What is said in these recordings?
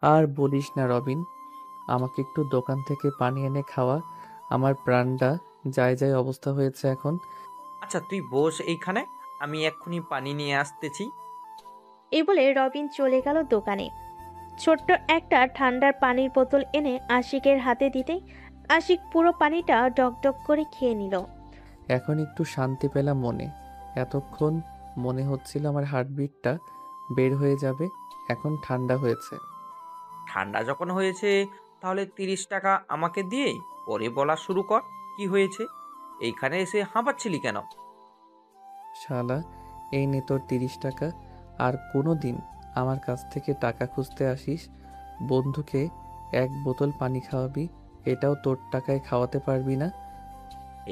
আর বলিস না রবিন, আমাকে একটু দোকান থেকে পানি এনে খাওয়া। আমার প্রাণটা যায় যায় অবস্থা হয়েছে এখন। আচ্ছা তুই বস এইখানে, আমি এক্ষুনি পানি নিয়ে আসতেছি। এই বলে রবিন চলে গেল দোকানে। ছোট্ট একটা ঠান্ডার পানির বোতল এনে আশিকের হাতে দিতেই আশিক পুরো পানিটা ডক করে খেয়ে নিল। এখন একটু শান্তি পেলাম মনে। এতক্ষণ মনে হচ্ছিল আমার হার্টবিটটা বের হয়ে যাবে। এখন ঠান্ডা হয়েছে। ঠান্ডা যখন হয়েছে, তাহলে 30 টাকা আমাকে দিয়ে পরে বলা শুরু কর। কি হয়েছে? এইখানে এসে হাঁপাচ্ছিলি কেন? শালা, এই নে তোর 30 টাকা। আর কোনো দিন আমার কাছ থেকে টাকা খুঁজতে আসিস, বন্ধুকে এক বোতল পানি খাওয়াবি, এটাও তোর টাকায় খাওয়াতে পারবি না।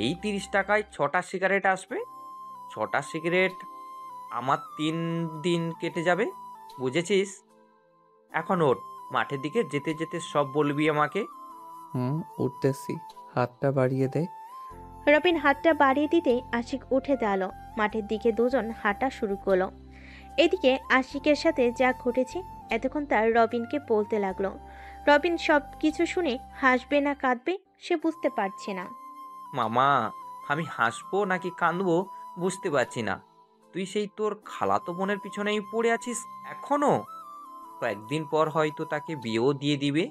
এই 30 টাকায় 6টা সিগারেট আসবে। 6টা সিগারেট আমার 3 দিন কেটে যাবে, বুঝেছিস? এখন ওঠ, মাঠের দিকে যেতে যেতে সব বলবি আমাকে। হুম, উঠতেছি। হাতটা বাড়িয়ে দে। রবিন হাতটা বাড়িয়ে দিতেই আশিক উঠে দাঁড়ালো। মাঠের দিকে দুজন হাঁটা শুরু করলো। এদিকে আশিকের সাথে যা ঘটেছে এতক্ষণ তার রবিনকে বলতে লাগলো। রবিন সব কিছু শুনে হাসবে না কাঁদবে সে বুঝতে পারছে না। মামা, আমি হাসবো নাকি কাঁদবো বুঝতে পারছি না। তুই সেই তোর খালাতো বোনের পিছনেই পড়ে আছিস এখনো। কয়েকদিন পর হয়তো তাকে বিয়েও দিয়ে দিবে,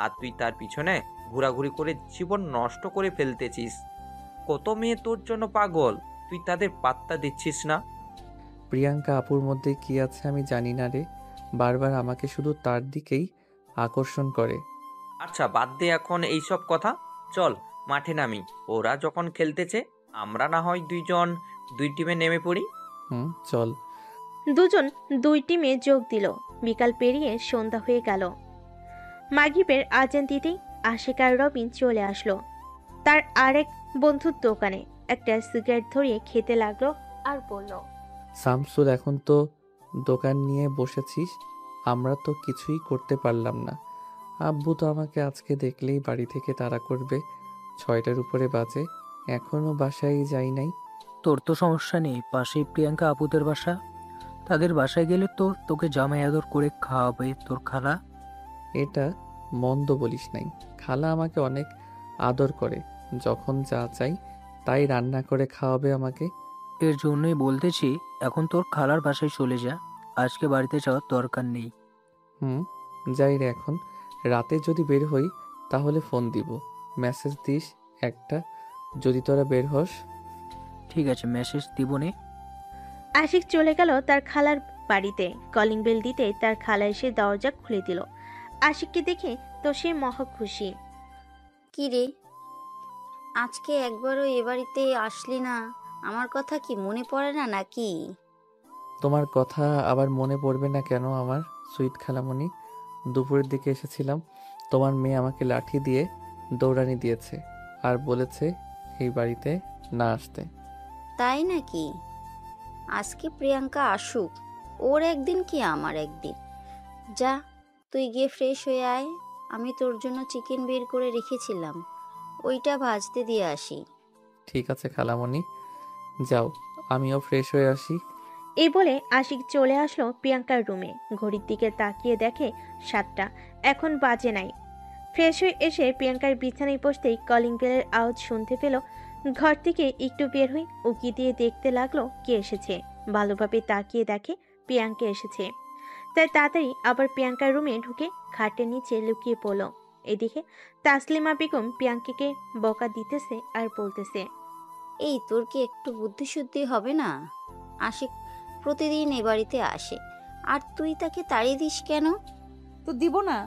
আর তুই তার পিছনে ঘোরাঘুরি করে জীবন নষ্ট করে ফেলতেছিস। কত মেয়ে তোর জন্য পাগল, তুই তাদের পাত্তা দিচ্ছিস না। প্রিয়াঙ্কা আপুর মধ্যে কি আছে আমি জানি না রে, বারবার আমাকে শুধু তার দিকেই আকর্ষণ করে। আচ্ছা বাদ দে এখন এইসব কথা। চল মাঠে নামি। ওরা যখন খেলতেছে, আমরা না হয় দুইজন দুই টিমে নেমে পড়ি। হুম, চল। দুজন দুই টিমে যোগ দিল। বিকাল পেরিয়ে সন্ধ্যা হয়ে গেল। মাগরিবের আজান দিতেই আশিক আর রবিন চলে আসলো তার আরেক বন্ধুর দোকানে। একটা সিগারেট ধরিয়ে খেতে লাগলো আর বলল, শামসুর, এখন তো দোকান নিয়ে বসেছিস, আমরা তো কিছুই করতে পারলাম না। আব্বু তো আমাকে আজকে দেখলেই বাড়ি থেকে তাড়া করবে। 6টার উপরে বাজে, এখনো বাসায় যাই নাই। তোর তো সমস্যা নেই, পাশেই প্রিয়াঙ্কা আপুদের বাসা। তাদের বাসায় গেলে তো তোকে জামাই আদর করে খাওয়াবে তোর খালা। এটা মন্দ বলিস নাই, খালা আমাকে অনেক আদর করে। যখন যা চাই তাই রান্না করে খাওয়াবে আমাকে। এর জন্যই বলতেছি, এখন তোর খালার বাসায় চলে যা, আজকে বাড়িতে যাওয়ার দরকার নেই। হুম, যাই রে এখন। রাতে যদি বের হই তাহলে ফোন দিব, মেসেজ দিস একটা যদি তোরা বের হস। ঠিক আছে, মেসেজ দিবনে। আশিক চলে গেল তার খালার বাড়িতে। কলিং বেল দিতে তার খালা এসে দরজা খুলে দিল। আশিককে দেখে তো সে মহা খুশি। কি রে, আজকে একবারও এ বাড়িতে আসলি না? আমার কথা কি মনে পড়ে না নাকি? তোমার কথা আবার মনে পড়বে না কেন আমার সুইট খালামণি? দুপুরের দিকে এসেছিলাম, তোমার মেয়ে আমাকে লাঠি দিয়ে দৌড়ানি দিয়েছে আর বলেছে এই বাড়িতে না আসতে। তাই নাকি? আজকে প্রিয়াঙ্কা আসুক, ওর একদিন কি আমার একদিন। যা, তুই গিয়ে ফ্রেশ হয়ে আয়। আমি তোর জন্য চিকেন বের করে রেখেছিলাম, ওইটা ভাজতে দিয়ে আসি। ঠিক আছে খালামণি, যাও, আমিও ফ্রেশ হয়ে আসি। এই বলে আশিক চলে আসলো প্রিয়াঙ্কার রুমে। ঘড়ির দিকে তাকিয়ে দেখে 7টা, এখন বাজে নাই। ফ্রেশ হয়ে এসে প্রিয়াঙ্কার বিছানায় বসতেই কলিং বেলের আওয়াজ শুনতে পেল। ঘর থেকে একটু বের হয়ে উকি দিয়ে দেখতে লাগলো কে এসেছে। ভালোভাবে তাকিয়ে দেখে প্রিয়াঙ্কা এসেছে। তাই তাড়াতাড়ি আবার প্রিয়াঙ্কার রুমে ঢুকে খাটের নিচে লুকিয়ে পড়ল। এদিকে তাসলিমা বেগম প্রিয়াঙ্কাকে বকা দিতেছে আর বলতেছে, এই তোর কি একটু বুদ্ধিশুদ্ধি হবে না? আশিক প্রতিদিন এ বাড়িতে আসে, আর তুই তাকে তাড়িয়ে দিস কেন? তো দিব না,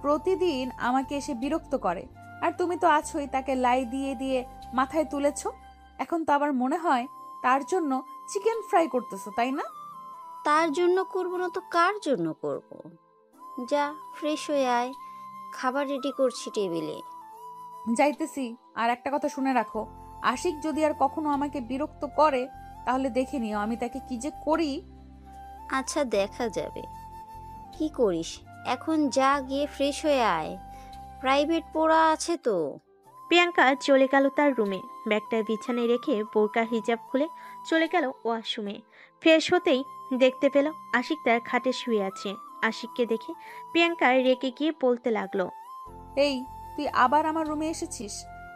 প্রতিদিন আমাকে এসে বিরক্ত করে। আর তুমি তো আছোই, তাকে লাই দিয়ে দিয়ে মাথায় তুলেছো। এখন তো আবার মনে হয় তার জন্য চিকেন ফ্রাই করতেছো, তাই না? তার জন্য করব না তো কার জন্য করব? যা, ফ্রেশ হয়ে আয়, খাবার রেডি করছি টেবিলে। যাইতেছি। আর একটা কথা শুনে রাখো, আশিক যদি আর কখনো আমাকে বিরক্ত করে তাহলে দেখে নিও আমি তাকে কি যে করি। আচ্ছা, দেখা যাবে কি করিস। এখন যা, গিয়ে ফ্রেশ হয়ে আয়, প্রাইভেট পড়া আছে তো। প্রিয়াঙ্কা চলে গেল তার রুমে। ব্যাগটা বিছানায় রেখে বোরকা হিজাব খুলে চলে গেল ওয়াশরুমে। ফ্রেশ হতেই দেখতে পেল আশিক তার খাটে শুয়ে আছে আশিককে দেখে প্রিয়াঙ্কা রেগে গিয়ে বলতে লাগলো, এই, তুই আবার আমার রুমে এসেছিস।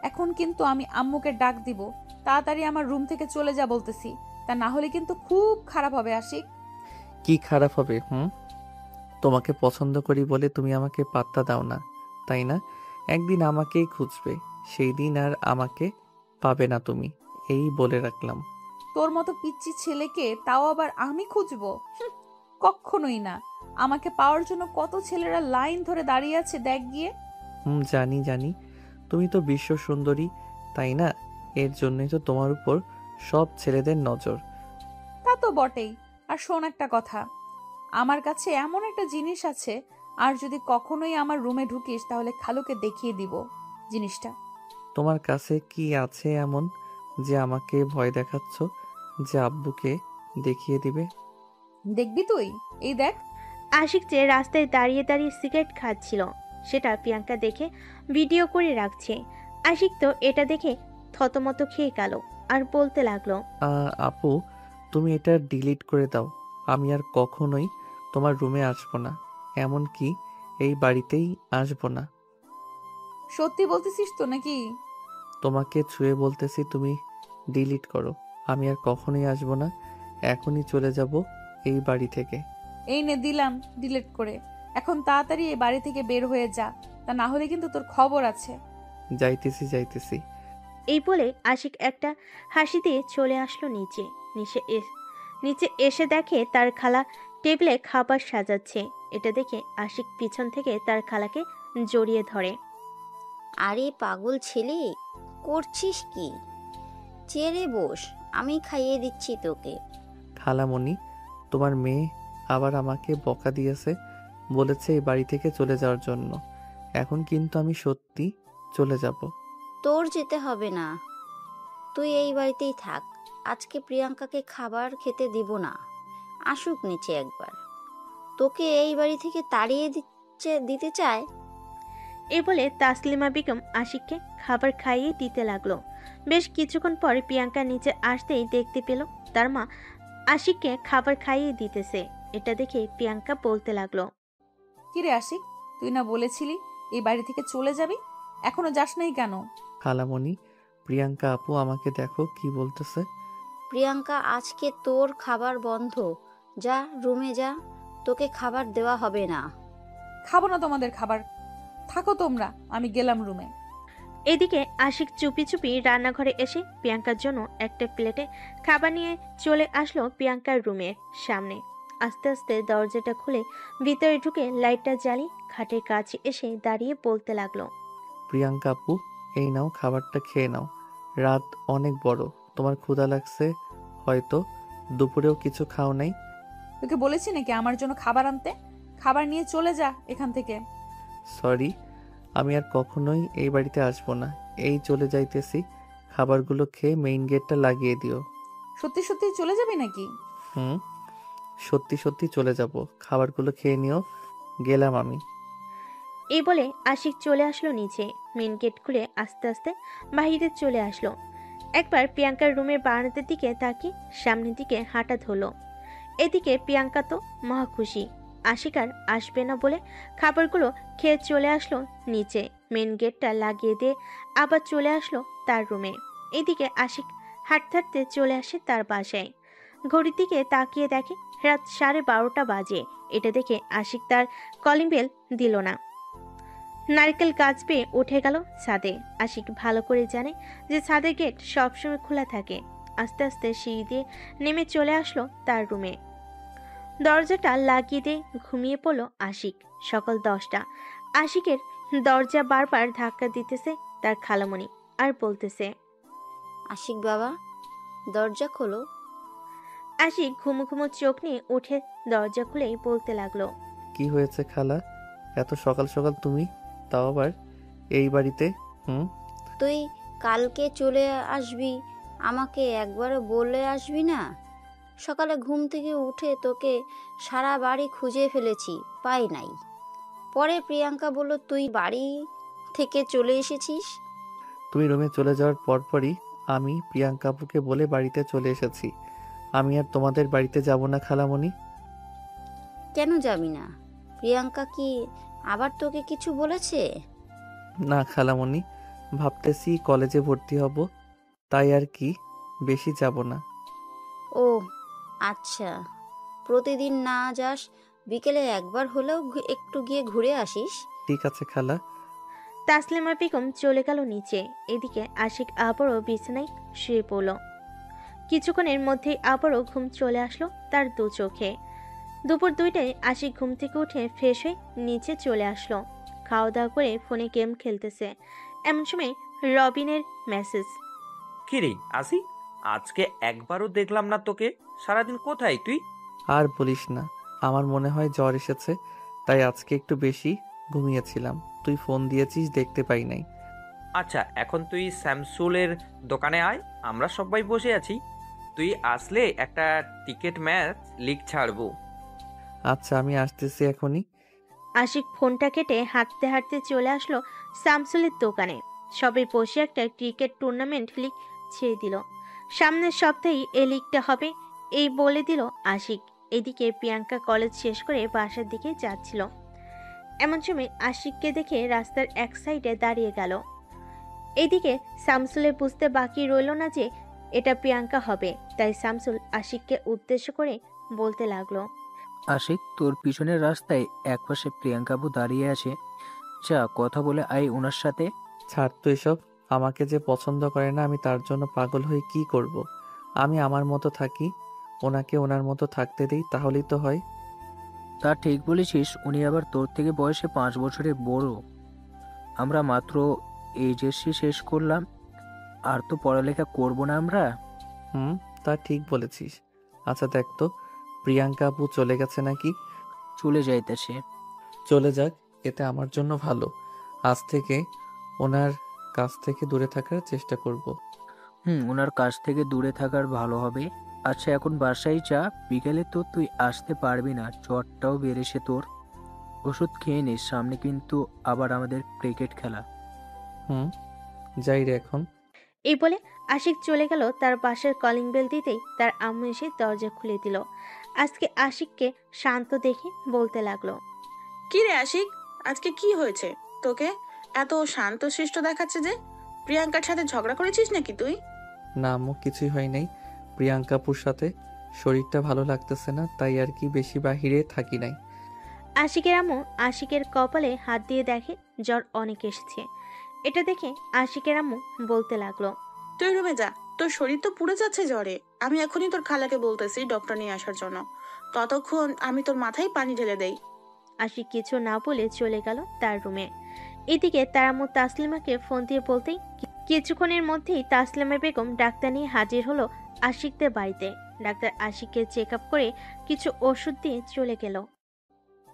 এখন কিন্তু আমি আম্মুকে ডাক দিব। তাড়াতাড়ি আমার রুম থেকে চলে যা বলতেছি, তা না হলে কিন্তু খুব খারাপ হবে আশিক। কি খারাপ হবে? তোমাকে পছন্দ করি বলে তুমি আমাকে পাত্তা দাও না, তাই না? একদিন আমাকেই খুঁজবে, সেই দিন আর আমাকে পাবে না তুমি, এই বলে রাখলাম। তোর মতো পিচ্চি ছেলেকে তাও আবার আমি খুঁজবো? কখনোই না। আমাকে পাওয়ার জন্য কত ছেলেরা লাইন ধরে দাঁড়িয়ে আছে দেখ গিয়ে। জানি জানি, তুমি তো বিশ্ব সুন্দরী, তাই না? এর জন্যই তো তোমার উপর সব ছেলেদের নজর। তা তো বটেই। আর শোন একটা কথা, আমার কাছে এমন একটা জিনিস আছে, আর যদি কখনোই আমার রুমে ঢুকিস তাহলে খালুকে দেখিয়ে দিব জিনিসটা। তোমার কাছে কি আছে এমন যে আমাকে ভয় দেখাচ্ছ যে আব্বুকে দেখিয়ে দিবে? দেখবি তুই, এই দেখ। আশিক যে রাস্তায় দাঁড়িয়ে দাঁড়িয়ে সিগারেট খাচ্ছিল সেটা প্রিয়াঙ্কা দেখে ভিডিও করে রাখছে। আশিক তো এটা দেখে থতমত খেয়ে গেল আর বলতে লাগলো, আপু, তুমি এটা ডিলিট করে দাও। আমি আর কখনোই তোমার রুমে আসবো না, এমনকি এই বাড়িতেই আসবো না। সত্যি বলতেছিস তো নাকি? তোমাকে ছুঁয়ে বলতেছি, তুমি ডিলিট করো। আমি আর কখনোই আসবো না, এখনই চলে যাব এই বাড়ি থেকে। এই নে দিলাম ডিলিট করে। এখন তাড়াতাড়ি এই বাড়ি থেকে বের হয়ে যা, তা না হলে কিন্তু তোর খবর আছে। যাইতেছি যাইতেছি। এই বলে আশিক একটা হাসি দিয়ে চলে আসলো নিচে। নিচে এসে দেখে তার খালা টেবিলে খাবার সাজাচ্ছে। এটা দেখে আশিক পিছন থেকে তার খালাকে জড়িয়ে ধরে। আরে পাগল ছেলে, করছিস কি? চেয়ারে বস, আমি খাইয়ে দিচ্ছি তোকে। খালামণি, তোমার মেয়ে আবার আমাকে বকা দিয়েছে, বলেছে এই বাড়ি থেকে চলে যাওয়ার জন্য। এখন কিন্তু আমি সত্যি চলে যাব। তোর যেতে হবে না, তুই এই বাড়িতেই থাক। আজকে প্রিয়াঙ্কাকে খাবার খেতে দিব না, আসুক নিচে একবার। তোকে এই বাড়ি থেকে তাড়িয়ে দিতে চায়। এই বলে তাসলিমা বেগম আশিককে খাবার খাইয়ে দিতে লাগলো। বেশ কিছুক্ষণ পরে প্রিয়াঙ্কা নিচে আসতেই দেখতে পেল তার মা আশিককে খাবার খাইয়ে দিতেছে। এটা দেখে প্রিয়াঙ্কা বলতে লাগলো, কিরে আশিক, তুই না বলেছিলি এই বাড়ি থেকে চলে যাবি, এখনো যাস নাই কেন? খালামণি, প্রিয়াঙ্কা আপু আমাকে দেখো কি বলতেছে। প্রিয়াঙ্কা, আজকে তোর খাবার বন্ধ। যা রুমে যা, তোকে খাবার দেওয়া হবে না। খাবো না তোমাদের খাবার, থাকো তোমরা, আমি গেলাম রুমে। এদিকে আশিক চুপি চুপি রান্নাঘরে এসে প্রিয়াঙ্কার জন্য একটা প্লেটে খাবার নিয়ে চলে আসলো প্রিয়াঙ্কার রুমের সামনে। আস্তে আস্তে দরজাটা খুলে ভিতরে ঢুকে লাইটটা জ্বালিয়ে খাটের কাছে এসে দাঁড়িয়ে বলতে লাগলো, প্রিয়াঙ্কা আপু, এই নাও খাবারটা খেয়ে নাও। রাত অনেক বড়, তোমার ক্ষুধা লাগছে হয়তো, দুপুরেও কিছু খাও নাই। তোকে বলেছি নাকি আমার জন্য খাবার আনতে? খাবার নিয়ে চলে যা এখান থেকে। সরি, আমি আর কখনোই এই বাড়িতে আসবো না, এই চলে যাইতেছি। খাবারগুলো খেয়ে মেইন গেটটা লাগিয়ে দিও। সত্যি সত্যি চলে যাবি নাকি? সত্যি সত্যি চলে যাব, খাবারগুলো খেয়ে নিও। গেলাম আমি। এই বলে আশিক চলে আসলো নিচে। মেন গেট খুলে আস্তে আস্তে বাহিরে চলে আসলো। একবার প্রিয়াঙ্কার রুমের বারান্দার দিকে তাকিয়ে সামনের দিকে হাঁটা ধরলো। এদিকে প্রিয়াঙ্কা তো মহা খুশি, আশিক আর আসবে না বলে খাবারগুলো খেয়ে চলে আসলো নিচে। মেন গেটটা লাগিয়ে দিয়ে আবার চলে আসলো তার রুমে। এদিকে আশিক হাঁটতে হাঁটতে চলে আসে তার বাসায়। ঘড়ির দিকে তাকিয়ে দেখে রাত 12:30 বাজে। এটা দেখে আশিক তার কলিং বেল দিল না, নারকেল গাছ পেয়ে উঠে গেল ছাদে। আশিক ভালো করে জানে যে ছাদের গেট সবসময় খোলা থাকে। আস্তে আস্তে সিঁড়ি দিয়ে নেমে চলে আসলো তার রুমে। দরজাটা লাগিয়ে দিয়ে ঘুমিয়ে পড়ল আশিক। সকাল 10টা। আশিকের দরজা বারবার ধাক্কা দিতেছে তার খালামণি আর বলতেছে, আশিক বাবা, দরজা খোলো। আশিক ঘুমো ঘুমো চোখ নিয়ে উঠে দরজা খুলেই বলতে লাগলো, কি হয়েছে খালা, এত সকাল সকাল তুমি, তাও আবার এই বাড়িতে? তুই কালকে চলে আসবি, আমাকে একবারও বলে আসবি না? সকালে ঘুম থেকে উঠে তোকে সারা বাড়ি খুঁজে ফেলেছি, পাই নাই। পরে প্রিয়াঙ্কা বলল তুই বাড়ি থেকে চলে এসেছিস। তুমি রুমে চলে যাওয়ার পরপরই আমি প্রিয়াঙ্কা আপুকে বলে বাড়িতে চলে এসেছি। আমি আর তোমাদের বাড়িতে যাব না খালামণি। কেন যাবি না? প্রিয়াঙ্কা কি আবার তোকে কিছু বলেছে? না খালামণি, ভাবতেছি কলেজে ভর্তি হব, তাই আর কি, বেশি যাব না। ও আচ্ছা, প্রতিদিন না যাস, বিকেলে একবার হলেও একটু গিয়ে ঘুরে আসিস। ঠিক আছে খালা। তাসলিমা বেগম চলে গেল নিচে। এদিকে আশিক আবারও বিছানায় শুয়ে পড়ল। কিছুক্ষণের মধ্যেই আবারও ঘুম চলে আসলো তার দু চোখে। দুপুর 2টায় আশিক ঘুম থেকে উঠে ফ্রেশ হয়ে নিচে চলে আসলো। খাওয়া দাওয়া করে ফোনে গেম খেলতেছে। এমন সময় রবিনের মেসেজ। কিরে আসি, আজকে একবারও দেখলাম না তোকে। সারাদিন কোথায় তুই? আর বলিস না, আমার মনে হয় জ্বর এসেছে, তাই আজকে একটু বেশি ঘুমিয়েছিলাম। তুই ফোন দিয়েছিস, দেখতে পাই নাই। আচ্ছা, এখন তুই স্যামসুলের দোকানে আয়, আমরা সবাই বসে আছি। তুই আসলে একটা টিকেট ম্যাচ লিগ ছাড়বো। আচ্ছা, আমি আসতেছি এখনই। আশিক ফোনটা কেটে হাঁটতে হাঁটতে চলে আসলো শামসুলের দোকানে। সবাই বসে একটা ক্রিকেট টুর্নামেন্ট লিগ ছেড়ে দিল। সামনের সপ্তাহেই এই লিগটা হবে, এই বলে দিল আশিক। এদিকে প্রিয়াঙ্কা কলেজ শেষ করে বাসার দিকে যাচ্ছিল। এমন সময় আশিককে দেখে রাস্তার এক সাইডে দাঁড়িয়ে গেল। এদিকে শামসুলের বুঝতে বাকি রইল না যে এটা প্রিয়াঙ্কা হবে, তাই শামসুল আশিককে উদ্দেশ্য করে বলতে লাগলো। আশিক, তোর পিছনের রাস্তায় একপাশে প্রিয়াঙ্কাবু দাঁড়িয়ে আছে, যা কথা বলে আয় ওনার সাথে। ছাড় তো এসব। আমাকে যে পছন্দ করে না, আমি তার জন্য পাগল হয়ে কি করব? আমি আমার মতো থাকি, ওনাকে ওনার মতো থাকতে দিই, তাহলেই তো হয়। তা ঠিক বলেছিস, উনি আবার তোর থেকে বয়সে 5 বছরের বড়। আমরা মাত্র এইচএসসি শেষ করলাম, আর তো পড়ালেখা করব না আমরা। হুম, তা ঠিক বলেছিস। আচ্ছা দেখ তো, প্রিয়াঙ্কা আপু চলে গেছে নাকি? চলে যাইতেছে। চলে যাক, এতে আমার জন্য ভালো। আজ থেকে ওনার কাছ থেকে দূরে থাকার চেষ্টা করব। ওনার কাছ থেকে দূরে থাকার ভালো হবে। আচ্ছা, এখন বাসায় যা, বিকেলে তো তুই আসতে পারবি না, জ্বরটাও বেড়েছে তোর। ওষুধ খেয়ে নিস, সামনে কিন্তু আবার আমাদের ক্রিকেট খেলা। হুম, যাই রে এখন। এই বলে আশিক চলে গেল। তার বাসার কলিং বেল দিতেই তার আম্মু এসে দরজা খুলে দিল। আজকে আশিককে শান্ত দেখে বলতে লাগলো। কি রে আশিক, আজকে কি হয়েছে? তোকে এত শান্তশিষ্ট দেখাচ্ছে যে? প্রিয়াঙ্কার সাথে ঝগড়া করেছিস নাকি তুই? না আম্মু, কিছুই হয় নাই। প্রিয়াঙ্কা আপুর সাথে শরীরটা ভালো লাগতেছে না, তাই আর কি, বেশি বাহিরে থাকি নাই। আশিকের আম্মু আশিকের কপালে হাত দিয়ে দেখে জ্বর অনেক এসেছে। এটা দেখে আশিকের আম্মু বলতে লাগলো। তুই রুমে যা, তোর শরীর তো পুড়ে যাচ্ছে জ্বরে। আমি এখনই তোর খালাকে বলতেছি ডক্টর নিয়ে আসার জন্য। ততক্ষণ আমি তোর মাথায় পানি ঢেলে দেই। আশিক কিছু না বলে চলে গেল তার রুমে। এদিকে তার আম্মু তাসলিমাকে ফোন দিয়ে বলতেই কিছুক্ষণের মধ্যেই তাসলিমা বেগম ডাক্তার নিয়ে হাজির হলো আশিকদের বাড়িতে। ডাক্তার আশিককে চেক আপ করে কিছু ওষুধ দিয়ে চলে গেল।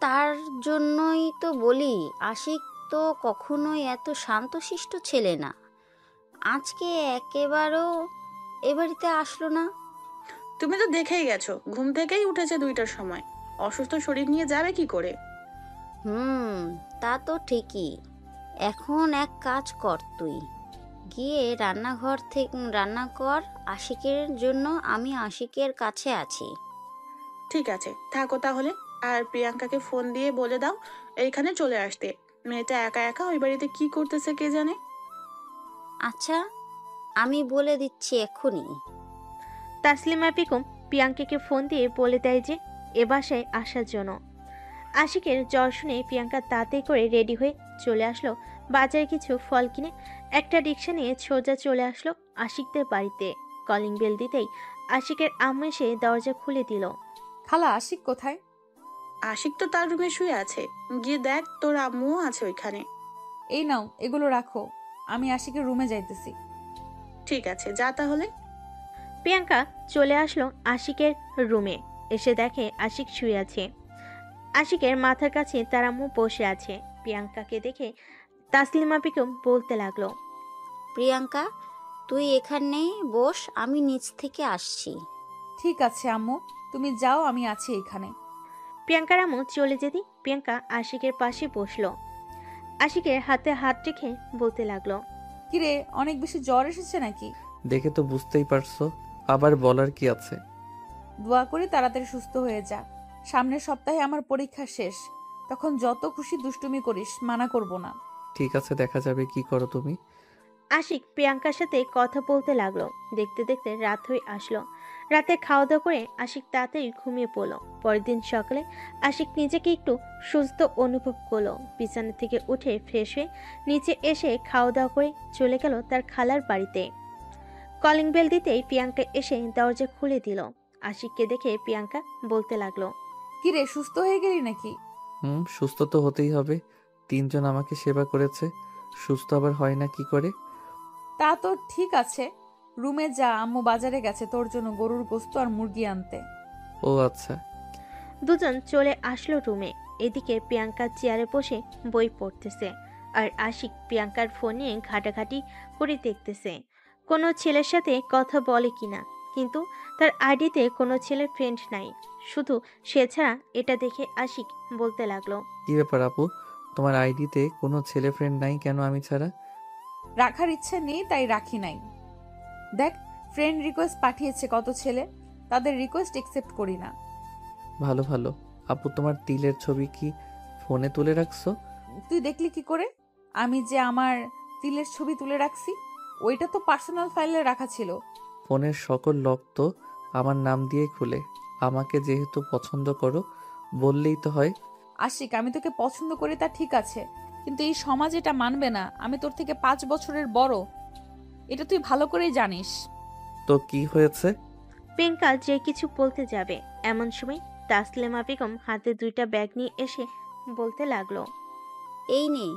তার জন্যই তো বলি, আশিক তো কখনোই এত শান্তশিষ্ট ছেলে না। আজকে একেবারেও এ বাড়িতে আসলো না। তুমি তো দেখেই গেছো, ঘুম থেকেই উঠেছে 2টার সময়। অসুস্থ শরীর নিয়ে যাবে কি করে? তা তো ঠিকই। এখন এক কাজ কর, তুই গিয়ে রান্নাঘর থেকে রান্না কর আশিকের জন্য, আমি আশিকের কাছে আছি। ঠিক আছে, থাকো তাহলে। আর প্রিয়াঙ্কাকে ফোন দিয়ে বলে দাও এইখানে চলে আসতে। মেয়েটা একা একা ওই বাড়িতে কি করতেছে কে জানে। আচ্ছা, আমি বলে দিচ্ছি এক্ষুনি। তাসলিমা বেগম প্রিয়াঙ্কাকে ফোন দিয়ে বলে দেয় যে এ বাসায় আসার জন্য। আশিকের জ্বর শুনে প্রিয়াঙ্কা তাড়াতাড়ি করে রেডি হয়ে চলে আসলো বাজারে কিছু ফল কিনে। একটা রিক্সা নিয়ে সোজা চলে আসলো আশিকদের বাড়িতে। কলিং বেল দিতেই আশিকের আম্মু এসে দরজা খুলে দিল। খালা, আশিক কোথায়? আশিক তো তার রুমে শুয়ে আছে, গিয়ে দেখ তোর আম্মুও আছে ওইখানে। এই নাও, এগুলো রাখো, আমি আশিকের রুমে যাইতেছি। ঠিক আছে, যা তাহলে। প্রিয়াঙ্কা চলে আসলো আশিকের রুমে। এসে দেখে আশিক শুয়ে আছে। আশিকের মাথার কাছে তার আম্মু বসে আছে। প্রিয়াঙ্কাকে দেখে তাসলিমা বেগম বলতে লাগলো। প্রিয়াঙ্কা, তুই এখানে বস, আমি নিচ থেকে আসছি। ঠিক আছে আম্মু, তুমি যাও, আমি আছি এখানে। প্রিয়াঙ্কার আম্মু চলে যেতে প্রিয়াঙ্কা আশিকের পাশে বসলো। আশিকের হাতে হাত রেখে বলতে লাগলো। কিরে, অনেক বেশি জ্বর এসেছে নাকি? দেখে তো বুঝতেই পারছো, আবার বলার কি আছে? দোয়া করি তাড়াতাড়ি সুস্থ হয়ে যা। সামনের সপ্তাহে আমার পরীক্ষা শেষ, তখন যত খুশি দুষ্টুমি করিস, মানা করব না। ঠিক আছে, দেখা যাবে কি করো তুমি। আশিক প্রিয়াঙ্কার সাথে কথা বলতে লাগলো। দেখতে দেখতে রাত হয়ে আসলো। রাতে খাওয়া দাওয়া করে আশিক তাড়াতাড়ি ঘুমিয়ে পড়লো। পরের দিন সকালে আশিক নিজেকে একটু সুস্থ অনুভব করলো। বিছানা থেকে উঠে ফ্রেশ হয়ে নিচে এসে খাওয়া দাওয়া করে চলে গেল তার খালার বাড়িতে। কলিং বেল দিতেই প্রিয়াঙ্কা এসে দরজা খুলে দিল। আশিককে দেখে প্রিয়াঙ্কা বলতে লাগলো, কি রে, সুস্থ হয়ে গেলি নাকি? সুস্থ তো হতেই হবে। 3 জন আমাকে সেবা করেছে, সুস্থ আবার হয় না কি করে? তা তো ঠিক আছে, রুমে যা, আম্মু বাজারে গেছে তোর জন্য গরুর গোস্ত আর মুরগি আনতে। ও আচ্ছা। দুজন চলে আসলো রুমে। এদিকে প্রিয়াঙ্কা চেয়ারে বসে বই পড়তেছে, আর আশিক প্রিয়াঙ্কার ফোনে ঘাটাঘাটি করে দেখতেছে কোনো ছেলের সাথে কথা বলে কিনা। কিন্তু তার আইডিতে কোনো ছেলের ফ্রেন্ড নাই, শুধু সে ছাড়া। এটা দেখে আশিক বলতে লাগলো, কি ব্যাপার আপু, তোমার আইডিতে কোনো ছেলে ফ্রেন্ড নাই কেন আমি ছাড়া? রাখার ইচ্ছে নেই তাই রাখি নাই। দেখ, ফ্রেন্ড রিকোয়েস্ট পাঠিয়েছে কত ছেলে, তাদের রিকোয়েস্ট একসেপ্ট করি না। ভালো ভালো। আপু, তোমার তিলের ছবি কি ফোনে তুলে রাখছো? তুই দেখলি কি করে আমি যে আমার তিলের ছবি তুলে রাখছি? ওইটা তো পার্সোনাল ফাইলে রাখা ছিল। ফোনের সকল লক তো আমার নাম দিয়ে খুলে। আমাকে যেহেতু পছন্দ করো, বললেই তো হয়। আশিক, আমি তোকে পছন্দ করি তা ঠিক আছে, কিন্তু এই সমাজ এটা মানবে না। আমি তোর থেকে 5 বছরের বড়, এটা তুই ভালো করেই জানিস। তো কি হয়েছে? প্রিয়াঙ্কা যে কিছু বলতে যাবে এমন সময় তাসলিমা বেগম হাতে 2টা ব্যাগ নিয়ে এসে বলতে লাগলো, এই নে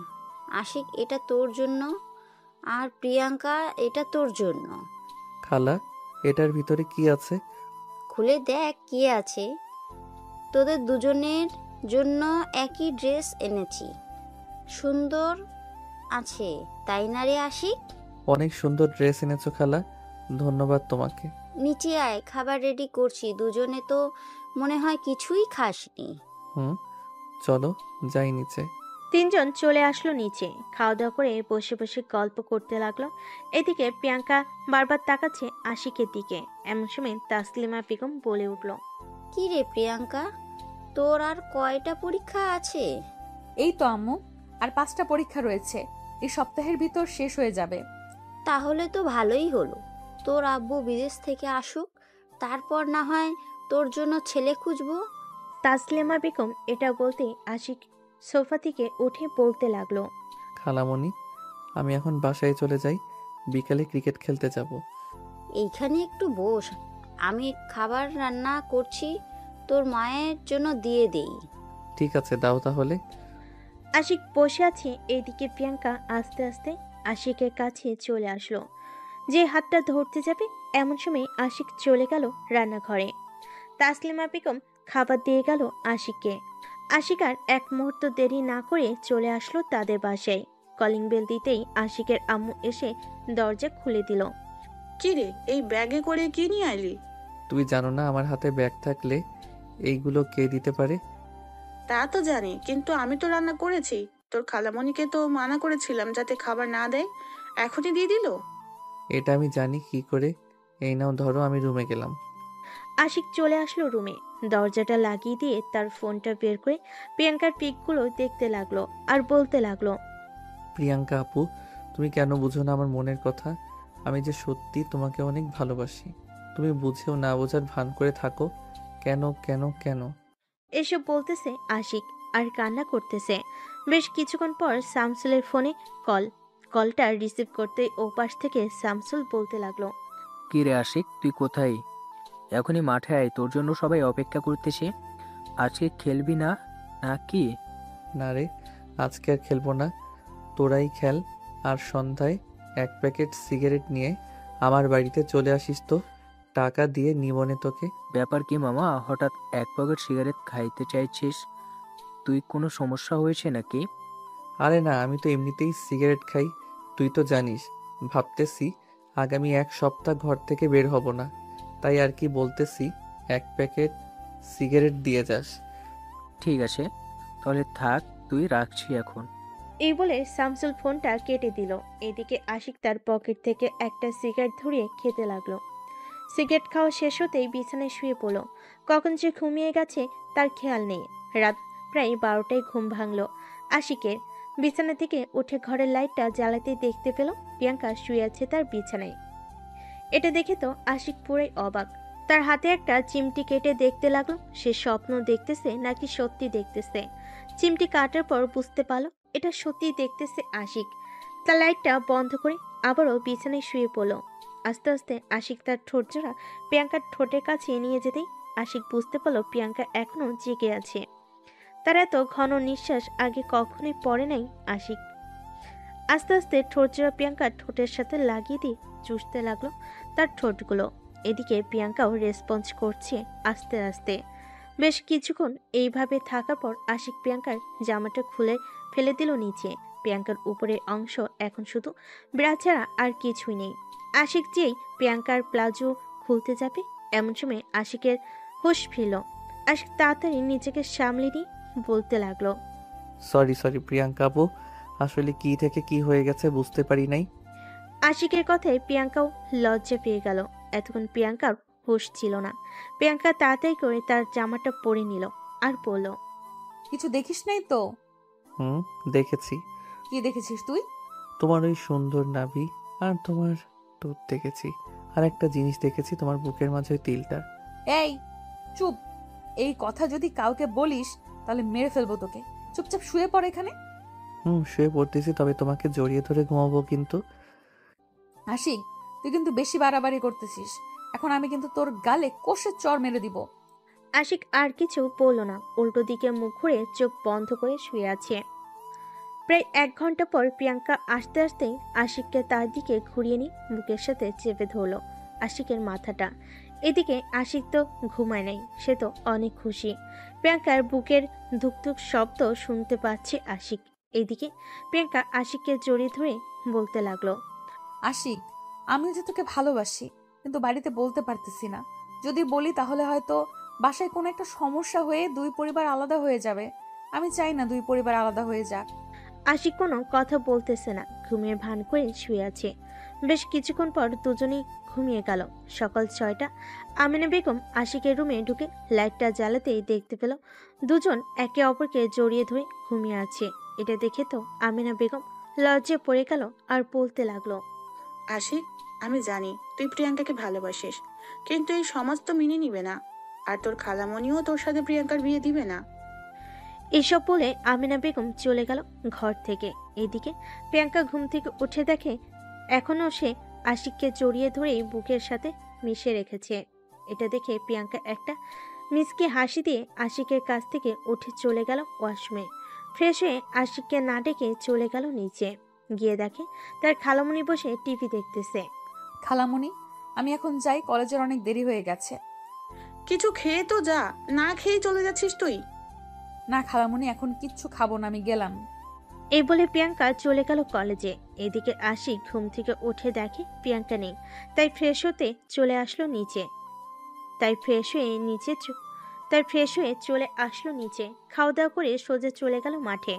আশিক, এটা তোর জন্য, আর প্রিয়াঙ্কা এটা তোর জন্য। খালা, এটার ভিতরে কি আছে? খুলে দেখ কি আছে। তোদের দুজনের জন্য একই ড্রেস এনেছি, সুন্দর আছে তাই না রে আশিক? অনেক সুন্দর ড্রেস এনেছো খালা, ধন্যবাদ তোমাকে। নিচে আয়, খাবার রেডি করছি। দুজনে তো মনে হয় কিছুই খাসনি। চলো যাই নিচে। 3 জন চলে আসলো নিচে। খাওয়া দাওয়া করে বসে বসে গল্প করতে লাগলো। এদিকে প্রিয়াঙ্কা বারবার তাকাচ্ছে আশিকের দিকে। এমন সময় তাসলিমা বেগম বলে উঠল, কি রে প্রিয়াঙ্কা, তোর আর কয়টা পরীক্ষা আছে? এই তো আম্মু, আর 5টা পরীক্ষা রয়েছে, এই সপ্তাহের ভিতর শেষ হয়ে যাবে। তাহলে তো ভালোই হলো, তোর আব্বু বিদেশ থেকে আসুক, তারপর না হয় তোর জন্য ছেলে খুঁজবো। তাসলিমা বেগম এটা বলতেই আশিক সোফা থেকে উঠে বলতে লাগলো, খালামণি, আমি এখন বাসায় চলে যাই, বিকালে ক্রিকেট খেলতে যাব। এইখানে একটু বস, আমি খাবার রান্না করছি, তোর মায়ের জন্য দিয়ে দেই। ঠিক আছে, দাও তাহলে। আশিক বসে আছে। এইদিকে প্রিয়াঙ্কা আস্তে আস্তে আশিকের কাছে চলে আসলো। যে হাতটা ধরতে যাবে এমন সময় আশিক চলে গেল রান্নাঘরে। তাসলিমা বেগম খাবার দিয়ে গেল আশিককে। আশিক আর এক মুহূর্ত দেরি না করে চলে আসলো তাদের বাসায়। কলিং বেল দিতেই আশিকের আম্মু এসে দরজা খুলে দিল। কি রে, এই ব্যাগে করে কি নিয়ে আইলি? তুই জানো না আমার হাতে ব্যাগ থাকলে এইগুলো কে দিতে পারে? তা তো জানি, কিন্তু আমি তো রান্না করেছি। তোর খালামণিকে তো মানা করেছিলাম যাতে খাবার না দেয়, এখনই দিয়ে দিল। এটা আমি জানি কি করে। এই নাও ধরো, আমি রুমে গেলাম। আশিক চলে আসলো রুমে। দরজাটা লাগিয়ে দিয়ে তার ফোনটা বের করে প্রিয়াঙ্কার পিকগুলো দেখতে লাগলো আর বলতে লাগলো, প্রিয়াঙ্কা আপু, তুমি কেন বুঝো না আমার মনের কথা? আমি যে সত্যি তোমাকে অনেক ভালোবাসি। তুমি বুঝেও না বোঝার ভান করে থাকো কেন কেন কেন? এসব বলতেছে আশিক আর কান্না করতেছে। বেশ কিছুক্ষণ পর শামসুলের ফোনে কলটা রিসিভ করতে ওপাশ থেকে শামসুল বলতে লাগলো, কি রে আশিক, তুই কোথায়? এখনই মাঠে আয়, তোর জন্য সবাই অপেক্ষা করতেছে। আজকে খেলবি না নাকি? না রে, আজকে আর খেলবো না, তোরাই খেল। আর সন্ধ্যায় 1 প্যাকেট সিগারেট নিয়ে আমার বাড়িতে চলে আসিস তো, টাকা দিয়ে নিবনে তোকে। ব্যাপার কি মামা, হঠাৎ 1 প্যাকেট সিগারেট খাইতে চাইছিস? তুই কোনো সমস্যা হয়েছে নাকি? আরে না, আমি তো এমনিতেই সিগারেট খাই, তুই তো জানিস। ভাবতেছি আগামী 1 সপ্তাহ ঘর থেকে বের হব না, তাই আর কি বলতেছি 1 প্যাকেট সিগারেট দিয়ে যাস। ঠিক আছে, তাহলে থাক, তুই রাখছি এখন। এই বলে শামসুল ফোনটা কেটে দিল। এদিকে আশিক তার পকেট থেকে একটা সিগারেট ধরিয়ে খেতে লাগলো। সিগারেট খাওয়া শেষ হতেই বিছানায় শুয়ে পড়ল। কখন যে ঘুমিয়ে গেছে তার খেয়াল নেই। রাত প্রায় 12টায় ঘুম ভাঙল আশিকের। বিছানা থেকে উঠে ঘরের লাইটটা জ্বালাতে দেখতে পেল প্রিয়াঙ্কা শুয়ে আছে তার বিছানায়। এটা দেখে তো আশিক পুরাই অবাক। তার হাতে একটা চিমটি কেটে দেখতে লাগলো সে স্বপ্ন দেখতেছে নাকি সত্যি দেখতেছে। চিমটি কাটার পর বুঝতে পারলো এটা সত্যি দেখতেছে আশিক। তার লাইটটা বন্ধ করে আবারও বিছানায় শুয়ে পড়ল। আস্তে আস্তে আশিক তার ঠোঁট জোড়া প্রিয়াঙ্কার ঠোঁটের কাছে নিয়ে যেতেই আশিক বুঝতে পারলো প্রিয়াঙ্কা এখনো জেগে আছে। তার এত ঘন নিঃশ্বাস আগে কখনোই পড়ে নাই আশিক। আস্তে আস্তে ঠোঁট জোড়া প্রিয়াঙ্কার ঠোঁটের সাথে লাগিয়ে দিয়ে চুষতে লাগলো তার ঠোঁটগুলো। এদিকে প্রিয়াঙ্কাও রেসপন্স করছে আস্তে আস্তে। বেশ কিছুক্ষণ এইভাবে থাকার পর আশিক প্রিয়াঙ্কার জামাটা খুলে ফেলে দিল নিচে। প্রিয়াঙ্কার উপরের অংশ এখন শুধু ব্রা ছাড়া আর কিছুই নেই। আশিক যেই প্রিয়াঙ্কার প্লাজো খুলতে যাবে এমন সময় আশিকের হুঁশ ফিরল। আশিক তাড়াতাড়ি নিজেকে সামলে নিয়ে বলতে লাগলো, সরি প্রিয়াঙ্কা আপু, আসলে কি থেকে কি হয়ে গেছে বুঝতে পারি নাই। আশিকের কথায় প্রিয়াঙ্কাও লজ্জা পেয়ে গেল। এতক্ষণ প্রিয়াঙ্কার হুঁশ ছিল না। প্রিয়াঙ্কা তাড়াতাড়ি করে তার জামাটা পরে নিল আর বলল, কিছু দেখিস নাই তো? দেখেছি। কি দেখেছিস তুই? তোমার ওই সুন্দর নাভি আর তোমার ঠোঁট দেখেছি। আর একটা জিনিস দেখেছি, তোমার বুকের মাঝে ওই তিলটা। এই চুপ! এই কথা যদি কাউকে বলিস তাহলে মেরে ফেলবো তোকে। চুপচাপ শুয়ে পড় এখানে। শুয়ে পড়তেছি, তবে তোমাকে জড়িয়ে ধরে ঘুমাবো কিন্তু। আশিক, তুই কিন্তু বেশি বাড়াবাড়ি করতেছিস। এখন আমি কিন্তু তোর গালে কষে চর মেরে দিব। আশিক আর কিছু বলল না, উল্টো দিকে মুখ ঘুরে চোখ বন্ধ করে শুয়ে আছে। প্রায় 1 ঘন্টা পর প্রিয়াঙ্কা আস্তে আস্তে আশিককে তার দিকে ঘুরিয়ে নিয়ে বুকের সাথে চেপে ধরল আশিকের মাথাটা। এদিকে আশিক তো ঘুমায় নাই, সে তো অনেক খুশি। প্রিয়াঙ্কার বুকের ধুকধুক শব্দ শুনতে পাচ্ছে আশিক। এদিকে প্রিয়াঙ্কা আশিককে জড়িয়ে ধরে বলতে লাগলো, আশিক, আমিও যে তোকে ভালোবাসি, কিন্তু বাড়িতে বলতে পারতেছি না। যদি বলি তাহলে হয়তো বাসায় কোনো একটা সমস্যা হয়ে 2 পরিবার আলাদা হয়ে যাবে। আমি চাই না 2 পরিবার আলাদা হয়ে যাক। আশিক কোনো কথা বলতেছে না, ঘুমিয়ে ভান করে শুয়ে আছে। বেশ কিছুক্ষণ পর দুজনেই ঘুমিয়ে গেল। সকাল 6টা। আমিনা বেগম আশিকের রুমে ঢুকে লাইটটা জ্বালাতেই দেখতে পেল দুজন একে অপরকে জড়িয়ে ধরে ঘুমিয়ে আছে। এটা দেখে তো আমিনা বেগম লজ্জায় পড়ে গেল আর বলতে লাগলো, আশিক, আমি জানি তুই প্রিয়াঙ্কাকে ভালোবাসিস, কিন্তু এই সমাজ তো মেনে নিবে না। আর তোর খালামণিও তোর সাথে প্রিয়াঙ্কার বিয়ে দিবে না। এসব বলে আমিনা বেগম চলে গেল ঘর থেকে। এদিকে প্রিয়াঙ্কা ঘুম থেকে উঠে দেখে এখনো সে আশিককে জড়িয়ে ধরেই বুকের সাথে মিশে রেখেছে। এটা দেখে প্রিয়াঙ্কা একটা মিসকে হাসি দিয়ে আশিকের কাছ থেকে উঠে চলে গেল ওয়াশরুমে। ফ্রেশ হয়ে আশিককে না ডেকে চলে গেল নিচে। গিয়ে দেখে তার খালামণি বসে টিভি দেখতেছে। খালামণি, আমি এখন যাই, কলেজের অনেক দেরি হয়ে গেছে। কিছু খেয়ে তো যা, না খেয়ে চলে যাচ্ছিস তুই। না খালামণি, এখন কিচ্ছু খাবো না, আমি গেলাম। এই বলে প্রিয়াঙ্কা চলে গেল কলেজে। এদিকে আশিক ঘুম থেকে উঠে দেখে প্রিয়াঙ্কা নেই, তাই ফ্রেশ হতে চলে আসলো নিচে। চলে আসলো নিচে। খাওয়া দাওয়া করে সোজা চলে গেল মাঠে।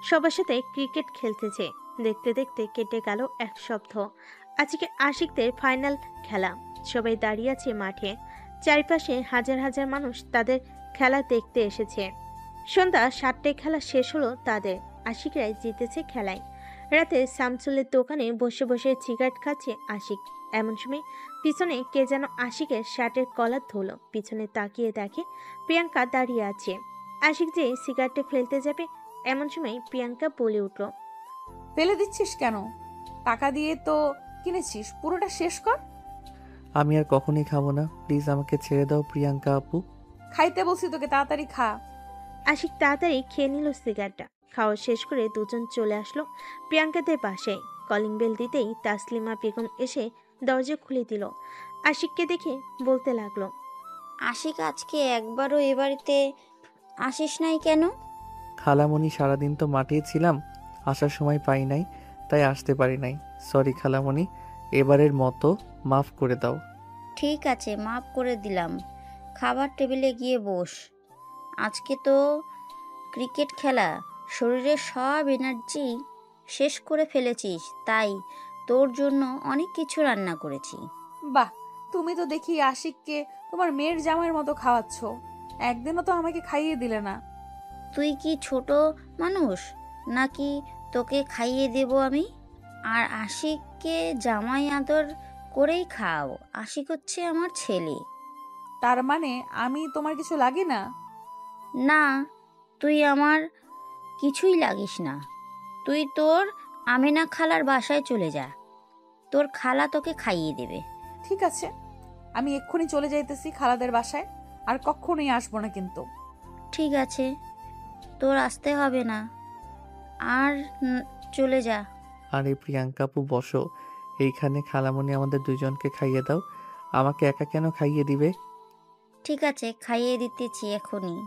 সবার সাথে ক্রিকেট খেলতেছে। দেখতে দেখতে কেটে গেল 1 সপ্তাহ। আজকে আশিকদের ফাইনাল খেলা। সবাই দাঁড়িয়ে আছে মাঠে। চারিপাশে হাজার হাজার মানুষ তাদের খেলা দেখতে এসেছে। সন্ধ্যা 7টায় খেলা শেষ হলো তাদের। আশিকরাই জিতেছে খেলায়। রাতে শামসুলের দোকানে বসে বসে সিগারেট খাচ্ছে আশিক। এমন সময় পিছনে কে যেন আশিকের শার্টের কলার ধরলো। পিছনে তাকিয়ে দেখে প্রিয়াঙ্কা দাঁড়িয়ে আছে। আশিক যে সিগারেটে ফেলতে যাবে এমন সময় প্রিয়াঙ্কা বলে উঠল, ফেলে দিচ্ছিস কেন? টাকা দিয়ে তো কিনেছিস, পুরোটা শেষ কর। আমি আর কখনোই খাবো না, প্লিজ আমাকে ছেড়ে দাও প্রিয়াঙ্কা আপু। খাইতে বলছি তোকে, তাড়াতাড়ি খা। আশিক তাড়াতাড়ি খেয়ে নিল সিগারেটটা। খাওয়া শেষ করে দুজন চলে আসলো প্রিয়াঙ্কাদের বাসায়। কলিং বেল দিতেই তাসলিমা বেগম এসে দরজা খুলে দিল। আশিককে দেখে বলতে লাগলো, আশিক, আজকে একবারও এ বাড়িতে আসিস নাই কেন? খালামণি, সারাদিন তো মাঠেই ছিলাম, আসার সময় পাই নাই, তাই আসতে পারি নাই। সরি খালামণি, এবারের মতো মাফ করে দাও। ঠিক আছে, মাফ করে দিলাম। খাবার টেবিলে গিয়ে বস। আজকে তো ক্রিকেট খেলা, শরীরের সব এনার্জি শেষ করে ফেলেছিস, তাই তোর জন্য অনেক কিছু রান্না করেছি। বাহ, তুমি তো দেখি আশিককে তোমার মেয়ের জামাইয়ের মতো খাওয়াচ্ছ। একদিনও তো আমাকে খাইয়ে দিলে না। তুই কি ছোট মানুষ নাকি তোকে খাইয়ে দেব আমি? আর আশিককে জামাই আদর করেই খাও। আশিক হচ্ছে আমার ছেলে। তার মানে আমি তোমার কিছু লাগে না? না, তুই আমার কিছুই লাগিস না। তুই তোর আমেনা খালার বাসায় চলে যা, তোর খালা তোকে খাইয়ে দেবে। ঠিক আছে, আমি এক্ষুনি চলে যাইতেছি খালাদের বাসায়, আর কখনোই আসবো না কিন্তু। ঠিক আছে, তোর আসতে হবে না, আর চলে যা। আরে প্রিয়াঙ্কা আপু বসো, এইখানে খালামণি আমাদের দুজনকে খাইয়ে দাও। আমাকে একা কেন খাইয়ে দিবে? ঠিক আছে, খাইয়ে দিতেছি এখনই।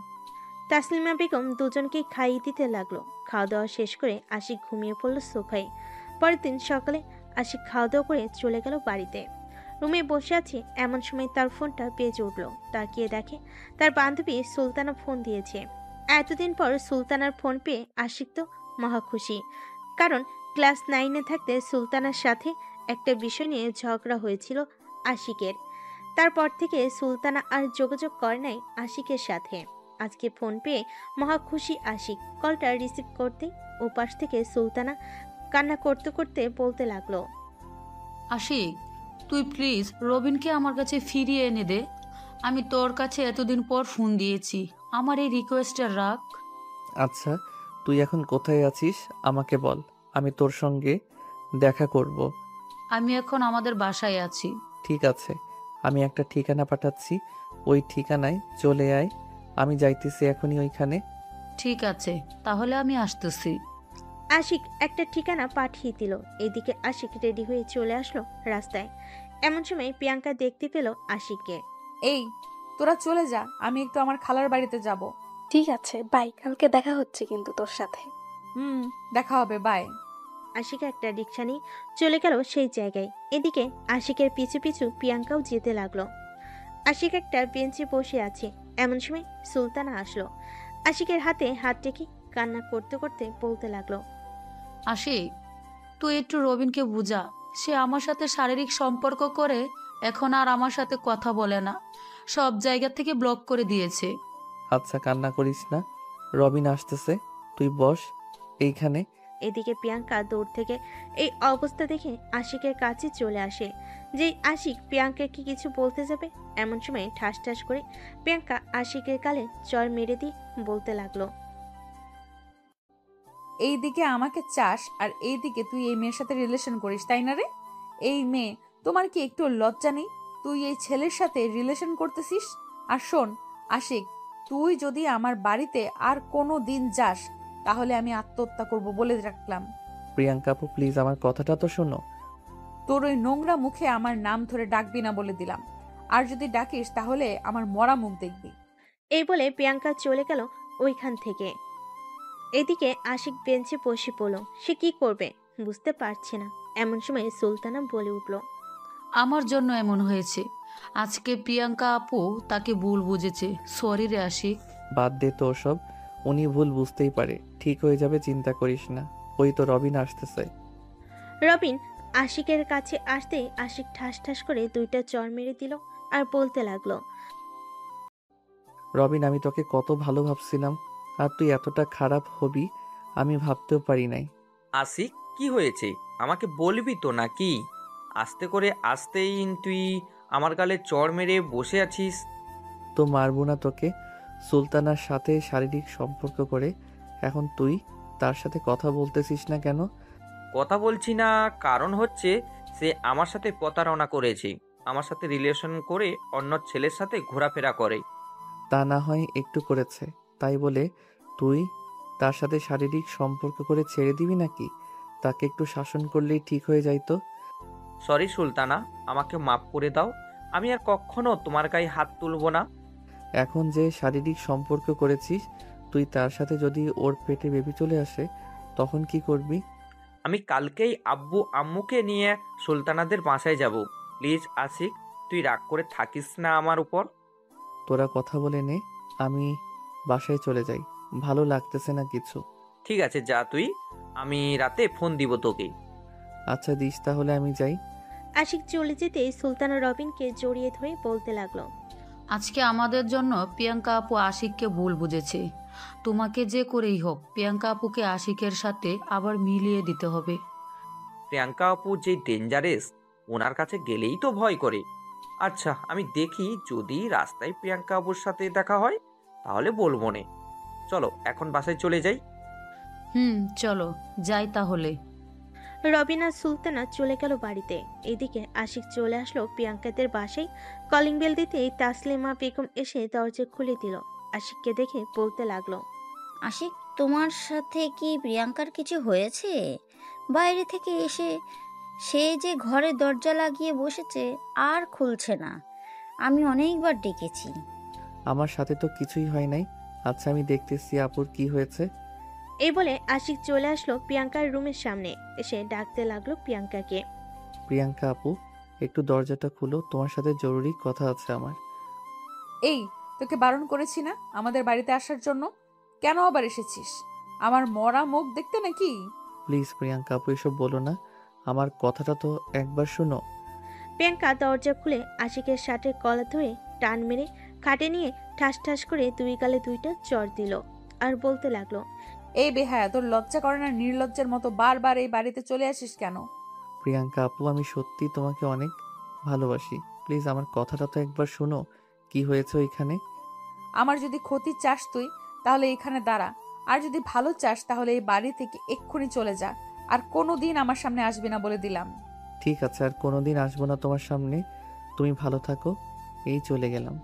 তাসলিমা বেগম দুজনকেই খাইয়ে দিতে লাগলো। খাওয়া দাওয়া শেষ করে আশিক ঘুমিয়ে পড়ল সোফায়। পরের দিন সকালে আশিক খাওয়া দাওয়া করে চলে গেল বাড়িতে। রুমে বসে আছে এমন সময় তার ফোনটা বেজে উঠল। তাকিয়ে দেখে তার বান্ধবী সুলতানা ফোন দিয়েছে। এতদিন পর সুলতানার ফোন পেয়ে আশিক তো মহা খুশি, কারণ ক্লাস 9-এ থাকতে সুলতানার সাথে একটা বিষয় নিয়ে ঝগড়া হয়েছিল আশিকের। তারপর থেকে সুলতানা আর যোগাযোগ করে নাই আশিকের সাথে। আজকে ফোন পেয়ে মহা খুশি আশিক। কলটা রিসিভ করতেই ওপাশ থেকে সুলতানা কান্না করতে করতে বলতে লাগলো, আশিক, তুই প্লিজ রবিনকে আমার কাছে ফিরিয়ে এনে দে। আমি তোর কাছে এতদিন পর ফোন দিয়েছি, আমার এই রিকোয়েস্টটা রাখ। আচ্ছা, তুই এখন কোথায় আছিস আমাকে বল, আমি তোর সঙ্গে দেখা করব। আমি এখন আমাদের বাসায় আছি। ঠিক আছে, আমি একটা ঠিকানা পাঠাচ্ছি, ওই ঠিকানায় চলে আয়। আমি যাইতেছি এখনই ওইখানে। ঠিক আছে, তাহলে আমি আসতেছি। আশিক একটা ঠিকানা পাঠিয়ে দিল। এদিকে আশিক রেডি হয়ে চলে আসলো রাস্তায়। এমন সময় প্রিয়াঙ্কা দেখতে পেল আশিককে। এই, তোরা চলে যা, আমি একটু আমার খালার বাড়িতে যাব। ঠিক আছে, বাই, কালকে দেখা হচ্ছে কিন্তু তোর সাথে। দেখা হবে, বাই। আশিক একটা রিক্সা নিয়ে চলে গেল সেই জায়গায়। এদিকে আশিকের পিছু পিছু প্রিয়াঙ্কাও যেতে লাগলো। আশিক একটা বেঞ্চে বসে আছে। এমন সময় সুলতানা আসলো। আশিকের হাতে হাত রেখে কান্না করতে করতে বলতে লাগলো, আশিক, তুই একটু রবিনকে বুঝা। সে আমার সাথে শারীরিক সম্পর্ক করে এখন আর আমার সাথে কথা বলে না, সব জায়গা থেকে ব্লক করে দিয়েছে। আচ্ছা কান্না করিস না, রবিন আসতেছে, তুই বস এইখানে। এদিকে প্রিয়াঙ্কা দূর থেকে এই অবস্থা দেখে আশিকের কাছে চলে আসে। যেই আশিক প্রিয়াঙ্কাকে কিছু বলতে যাবে, এমন সময় ঠাস ঠাস করে প্রিয়াঙ্কা আশিকের গালে চড় মেরে দিয়ে বলতে লাগলো, এইদিকে আমাকে চাস আর এইদিকে তুই এই মেয়ের সাথে রিলেশন করিস, তাই না রে? এই মেয়ে, তোমার কি একটু লজ্জা নেই? তুই এই ছেলের সাথে রিলেশন করতেছিস। আর শোন আশিক, তুই যদি আমার বাড়িতে আর কোনো দিন যাস তাহলে আমি আত্মহত্যা করব বলে রাখলাম। প্রিয়াঙ্কা আপু প্লিজ আমার কথাটা তো শোনো। তোর ওই নোংরা মুখে আমার নাম ধরে ডাকবি না বলে দিলাম, আর যদি ডাকিস তাহলে আমার মরা মুখ দেখবি। এই বলে প্রিয়াঙ্কা চলে গেল ওইখান থেকে। এদিকে আশিক বেঞ্চে বসে পড়ল। সে কি করবে বুঝতে পারছে না। এমন সময় সুলতানা বলে উঠল, আমার জন্য এমন হয়েছে। আজকে প্রিয়াঙ্কা আপু তাকে ভুল বুঝেছে। সরি রে আশিক। বাদ দে তো ওসব, উনি ভুল বুঝতেই পারে, ঠিক হয়ে যাবে, চিন্তা করিস না। ওই তো রবিন আসতেছে। রবিন আশিকের কাছে আসতেই আশিক ঠাস ঠাস করে দুইটা চড় মেরে দিল আর বলতে লাগলো, রবিন আমি তোকে কত ভালো ভাবছিলাম, আর তুই এতটা খারাপ হবি আমি ভাবতেও পারি নাই। আশিক, কি হয়েছে আমাকে বলবি তো নাকি? আস্তে করে আসতেই তুই আমার গালে চড় মেরে বসে আছিস। তো মারবো না তোকে? সুলতানার সাথে শারীরিক সম্পর্ক করে এখন তুই তার সাথে কথা বলতেছিস না কেন? কথা বলছি না কারণ হচ্ছে সে আমার সাথে প্রতারণা করেছে, আমার সাথে রিলেশন করে অন্য ছেলের সাথে ঘোরাফেরা করে। তা না হয় একটু করেছে, তাই বলে তুই তার সাথে শারীরিক সম্পর্ক করে ছেড়ে দিবি নাকি? তাকে একটু শাসন করলেই ঠিক হয়ে যাইতো। সরি সুলতানা, আমাকে মাফ করে দাও। আমি আর কখনো তোমার গায়ে হাত তুলবো না। এখন যে শারীরিক সম্পর্ক করেছিস, তুই তার সাথে যদি ওর পেটে বেবি চলে আসে তখন কি করবি? আমি কালকেই আব্বু আম্মুকে নিয়ে সুলতানাদের বাসায় যাব। প্লিজ আশিক, তুই রাগ করে থাকিস না আমার উপর। তোরা কথা বলে নে, আমি বাসায় চলে যাই, ভালো লাগতেছে না কিছু। ঠিক আছে যা তুই, আমি রাতে ফোন দিব তোকে। আচ্ছা দিস তাহলে, আমি যাই। আশিক চলে যেতেই সুলতানা রবিনকে জড়িয়ে ধরে বলতে লাগলো, আজকে আমাদের জন্য প্রিয়াঙ্কা আপু আশিককে ভুল বুঝেছে। তোমাকে যে করেই হোক প্রিয়াঙ্কা আপুকে আশিকের সাথে আবার মিলিয়ে দিতে হবে। প্রিয়াঙ্কা আপু যে ডেঞ্জারেস, ওনার কাছে গেলেই তো ভয় করে। আচ্ছা, আমি দেখি যদি রাস্তায় প্রিয়াঙ্কা আপুর সাথে দেখা হয় তাহলে বলবো নে। চলো এখন বাসায় চলে যাই। চলো যাই তাহলে। রবিন আর সুলতানা চলে গেল বাড়িতে। এদিকে আশিক চলে আসলো প্রিয়াঙ্কাদের বাসায়। কলিং বেল দিতেই তাসলিমা বেগম এসে দরজা খুলে দিল। আশিককে দেখে বলতে লাগলো, আশিক, তোমার সাথে কি প্রিয়াঙ্কার কিছু হয়েছে? বাইরে থেকে এসে সে যে ঘরে দরজা লাগিয়ে বসেছে আর খুলছে না। আমি অনেকবার ডেকেছি। আমার সাথে তো কিছুই হয় নাই। আচ্ছা, আমি দেখতেছি আপুর কি হয়েছে। এই বলে আশিক চলে আসলো প্রিয়াঙ্কার রুমের সামনে। এসে ডাকতে লাগলো প্রিয়াঙ্কাকে। প্রিয়াঙ্কা আপু, একটু দরজাটা খুলো, তোমার সাথে জরুরি কথা আছে আমার। এই, তোকে বারণ করেছি না আমাদের বাড়িতে আসার জন্য? কেন আবার এসেছিস? আমার মরা মুখ দেখতে নাকি? প্লিজ প্রিয়াঙ্কা আপু, এসব বলো না। আমার কথাটা তো একবার শুনো। প্রিয়াঙ্কা দরজা খুলে আশিকের শার্টের কলা ধরে টান মেরে খাটে নিয়ে ঠাস ঠাস করে দুই গালে দুইটা চড় দিল। আর বলতে লাগলো, এই বেহায়া, তোর লজ্জা করে না? নির্লজ্জের মতো বারবার এই বাড়িতে চলে আসিস কেন? প্রিয়াঙ্কা আপু, আমি সত্যি তোমাকে অনেক ভালোবাসি। প্লিজ আমার কথাটা তো একবার শোনো। কি হয়েছে ওইখানে? আমার যদি ক্ষতি চাস তুই, তাহলে এখানে দাঁড়া। আর যদি ভালো চাস তাহলে এই বাড়ি থেকে এক্ষুনি চলে যা। আর কোনোদিন আমার সামনে আসবি না বলে দিলাম। ঠিক আছে, আর কোনোদিন আসবো না তোমার সামনে। তুমি ভালো থাকো। এই চলে গেলাম।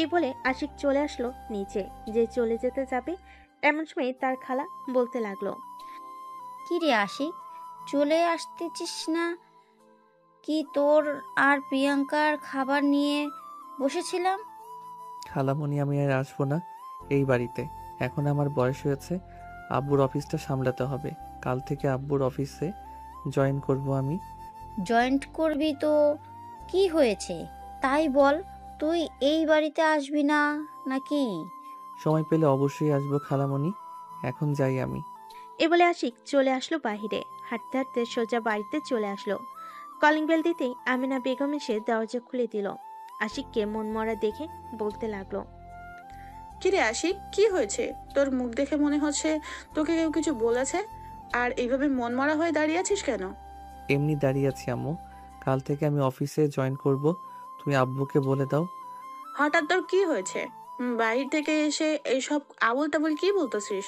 এই বলে আশিক চলে আসলো নিচে। যে চলে যেতে যাবে এমন সময় তার খালা বলতে লাগলো, কি রে আশিক, চলে আসতেছিস না? কি তোর আর প্রিয়াঙ্কার খাবার নিয়ে বসেছিলাম। খালামণি, আমি আর আসবো না এই বাড়িতে। এখন আমার বয়স হয়েছে, আব্বুর অফিসটা সামলাতে হবে। কাল থেকে আব্বুর অফিসে জয়েন করব আমি। জয়েন্ট করবি তো কি হয়েছে তাই বল। তুই এই বাড়িতে আসবি না নাকি? সময় পেলে অবশ্যই আসবো খালামণি। এখন যাই আমি। এ বলে আশিক চলে আসলো বাহিরে। হাঁটতে হাঁটতে সোজা বাড়িতে চলে আসলো। কলিং বেল দিতেই আমিনা বেগম এসে দরজা খুলে দিল। আশিককে মনমরা দেখে বলতে লাগলো, কিরে আশিক, কি হয়েছে? তোর মুখ দেখে মনে হচ্ছে তোকে কেউ কিছু বলেছে। আর এইভাবে মন মরা হয়ে দাঁড়িয়ে আছিস কেন? এমনি দাঁড়িয়ে আছি আম্মু। কাল থেকে আমি অফিসে জয়েন করব। তুমি আব্বুকে বলে দাও। হঠাৎ তোর কি হয়েছে? বাহির থেকে এসে এইসব আবল তাবল কি বলতেছিস?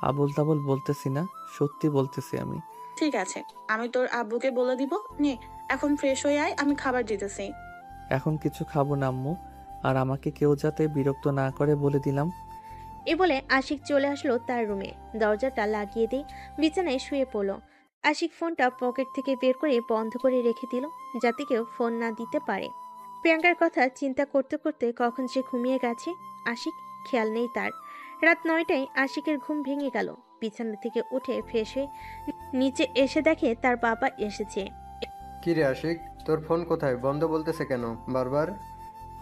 আবল তাবল বলতেছি না, সত্যি বলতেছি আমি। ঠিক আছে, আমি তোর আব্বুকে বলে দিব। নে, এখন ফ্রেশ হয়ে আয়, আমি খাবার দিতেছি। এখন কিছু খাবো না আম্মু। আর আমাকে কেউ যাতে বিরক্ত না করে বলে দিলাম। এ বলে আশিক চলে আসলো তার রুমে। দরজাটা লাগিয়ে দিয়ে বিছানায় শুয়ে পড়লো। আশিক ফোনটা পকেট থেকে বের করে বন্ধ করে রেখে দিল, যাতে কেউ ফোন না দিতে পারে। প্রিয়াঙ্কার কথা চিন্তা করতে করতে কখন সে ঘুমিয়ে গেছে আশিক খেয়াল নেই তার। রাত 9টায় আশিকের ঘুম ভেঙে গেল। বিছানা থেকে উঠে ফ্রেশ হয়ে নিচে এসে দেখে তার বাবা এসেছে। কি রে আশিক, তোর ফোন কোথায়? বন্ধ বলতেছে কেন বারবার?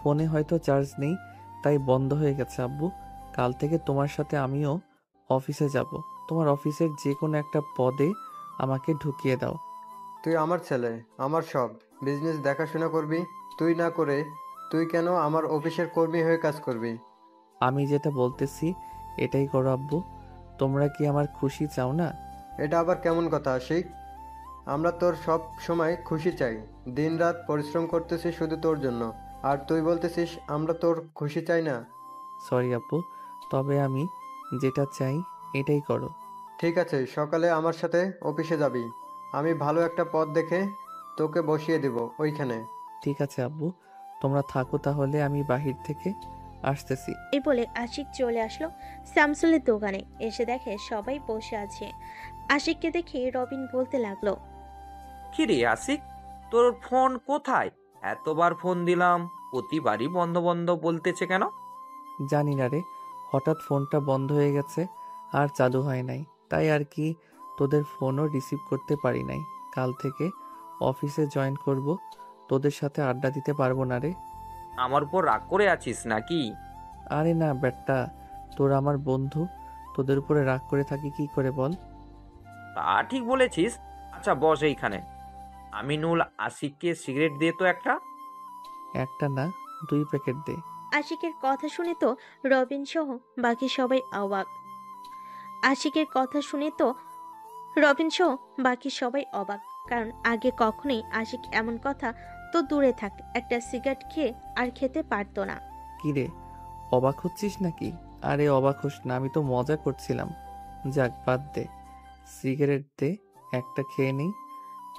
ফোনে হয়তো চার্জ নেই, তাই বন্ধ হয়ে গেছে আব্বু। কাল থেকে তোমার সাথে আমিও অফিসে যাব। তোমার অফিসের যে কোনো একটা পদে আমাকে ঢুকিয়ে দাও। তুই আমার ছেলে, আমার সব। বিজনেস দেখাশোনা করবি। তুই না করে তুই কেন আমার অফিসের কর্মী হয়ে কাজ করবি? আমি যেটা বলতেছি এটাই করো আব্বু। তোমরা কি আমার খুশি চাও না? এটা আবার কেমন কথা আশিক? আমরা তোর সব সময় খুশি চাই। দিনরাত পরিশ্রম করতেছি শুধু তোর জন্য, আর তুই বলতেছিস আমরা তোর খুশি চাই না? সরি আব্বু, তবে আমি যেটা চাই এটাই করো। ঠিক আছে, সকালে আমার সাথে অফিসে যাবি। আমি ভালো একটা পদ দেখে তোকে বসিয়ে দেব ওইখানে। ঠিক আছে আব্বু, তোমরা থাকো তাহলে, আমি বাহির থেকে আসতেছি। এই বলে আশিক চলে আসলো শামসুলের দোকানে। এসে দেখে সবাই বসে আছে। আশিককে দেখে রবিন বলতে লাগলো, কি রে আশিক, তোর ফোন কোথায়? এতবার ফোন দিলাম, প্রতিবারই বন্ধ বন্ধ বলতেছে কেন? জানি না রে, হঠাৎ ফোনটা বন্ধ হয়ে গেছে আর চালু হয় নাই, তাই আর কি তোদের ফোনও রিসিভ করতে পারি নাই। কাল থেকে অফিসে জয়েন করব, তোদের সাথে আড্ডা দিতে পারবো না রে। আমার উপর রাগ করে আছিস নাকি? আরে না বেটা, তোরা আমার বন্ধু, তোদের উপরে রাগ করে থাকি কি করে বল? তা ঠিক বলেছিস। আচ্ছা বস এইখানে। আমিনুল, আশিককে সিগারেট দে তো একটা। একটা না, 2 প্যাকেট দে। আশিকের কথা শুনে তো রবিন সহ বাকি সবাই অবাক। আশিকের কথা শুনে তো রবিন সহ বাকি সবাই অবাক, কারণ আগে কখনোই আশিক এমন কথা তো দূরে থাক, একটা সিগারেট খেয়ে আর খেতে পারতো না। কি রে, অবাক হচ্ছিস নাকি? আরে অবাক হোস না, আমি তো মজা করছিলাম। যাক বাদ দে, সিগারেট দে, একটা খেয়ে নেই।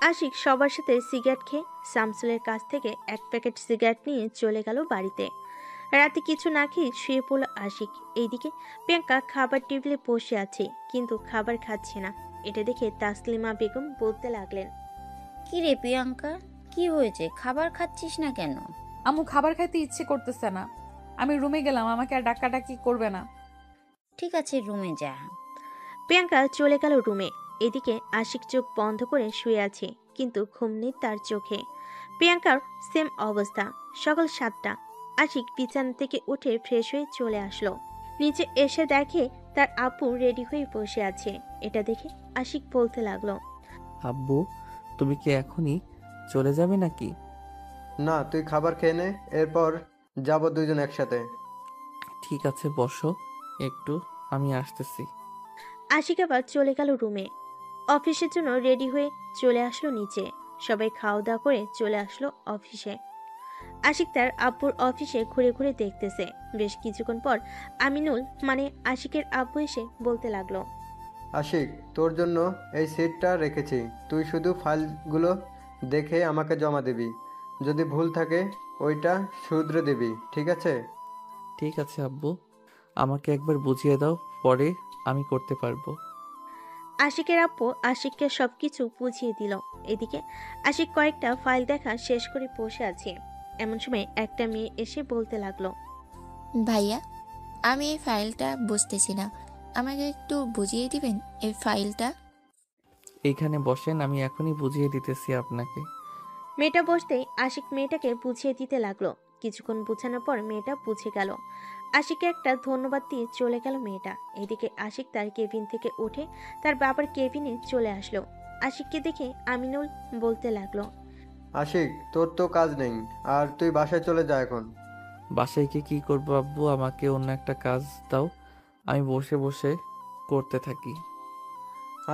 আশিক সবার সাথে সিগারেট খেয়ে শামসুলের কাছ থেকে এক প্যাকেট সিগারেট নিয়ে চলে গেল বাড়িতে। রাতে কিছু না খেয়ে শুয়ে পড়ল আশিক। এইদিকে প্রিয়াঙ্কা খাবার টেবিলে বসে আছে, কিন্তু খাবার খাচ্ছে না। এটা দেখে তাসলিমা বেগম বলতে লাগলেন, কি রে প্রিয়াঙ্কা, কি হয়েছে, খাবার খাচ্ছিস না কেন? আম্মু খাবার খাইতে ইচ্ছে করতেছে না। আমি রুমে গেলাম, আমাকে আর ডাকাডাকি করবে না। ঠিক আছে, রুমে যা। প্রিয়াঙ্কা চলে গেল রুমে। এদিকে আশিক চোখ বন্ধ করে শুয়ে আছে, কিন্তু ঘুম নেই তার চোখে। প্রিয়াঙ্কার সেম অবস্থা। সকাল 7টা। আশিক বিছানা থেকে উঠে ফ্রেশ হয়ে চলে আসলো। নিচে এসে দেখে তার আপু রেডি হয়ে বসে আছে। এটা দেখে আশিক বলতে লাগলো, আব্বু, তুমি কি এখনই চলে যাবে নাকি? না, তুই খাবার খেয়ে নে, এরপর যাব দুজন একসাথে। ঠিক আছে, বসো একটু, আমি আসতেছি। আশিক আবার চলে গেল রুমে। অফিসের জন্য রেডি হয়ে চলে আসলো নিচে। সবাই খাওয়া দাওয়া করে চলে আসলো অফিসে। আশিক তার আব্বুর অফিসে ঘুরে ঘুরে দেখতেছে। বেশ কিছুক্ষণ পর আমিনুল মানে আশিকের আব্বু এসে বলতে লাগলো, আশিক, তোর জন্য এই সিটটা রেখেছি, তুই শুধু ফাইলগুলো দেখে আমাকে জমা দিবি। যদি ভুল থাকে ওইটা শুধরে দিবি, ঠিক আছে? ঠিক আছে আব্বু, আমাকে একবার বুঝিয়ে দাও, পরে আমি করতে পারবো। আশিকের আব্বু আশিককে সবকিছু বুঝিয়ে দিল। এদিকে আশিক কয়েকটা ফাইল দেখা শেষ করে বসে আছে। এমন সময় একটা মেয়ে এসে বলতে লাগলো, ভাইয়া, আমি এই ফাইলটা বুঝতেছি না, আমাকে একটু বুঝিয়ে দিবেন এই ফাইলটা? এইখানে বসেন, আমি এখনই বুঝিয়ে দিতেছি আপনাকে। মেয়েটা বসতেই আশিক মেয়েটাকে বুঝিয়ে দিতে লাগলো। কিছুক্ষণ বুঝানোর পর মেয়েটা বুঝে গেল। আশিককে একটা ধন্যবাদ দিয়ে চলে গেল মেয়েটা। এদিকে আশিক তার কেবিন থেকে উঠে তার বাবার কেবিনে চলে আসলো। আশিককে দেখে আমিনুল বলতে লাগলো, আশিক, তোর তো কাজ নেই, আর তুই বাসায় চলে যা এখন। বাসায় গিয়ে কি করবো আব্বু? আমাকে অন্য একটা কাজ দাও, আমি বসে বসে করতে থাকি।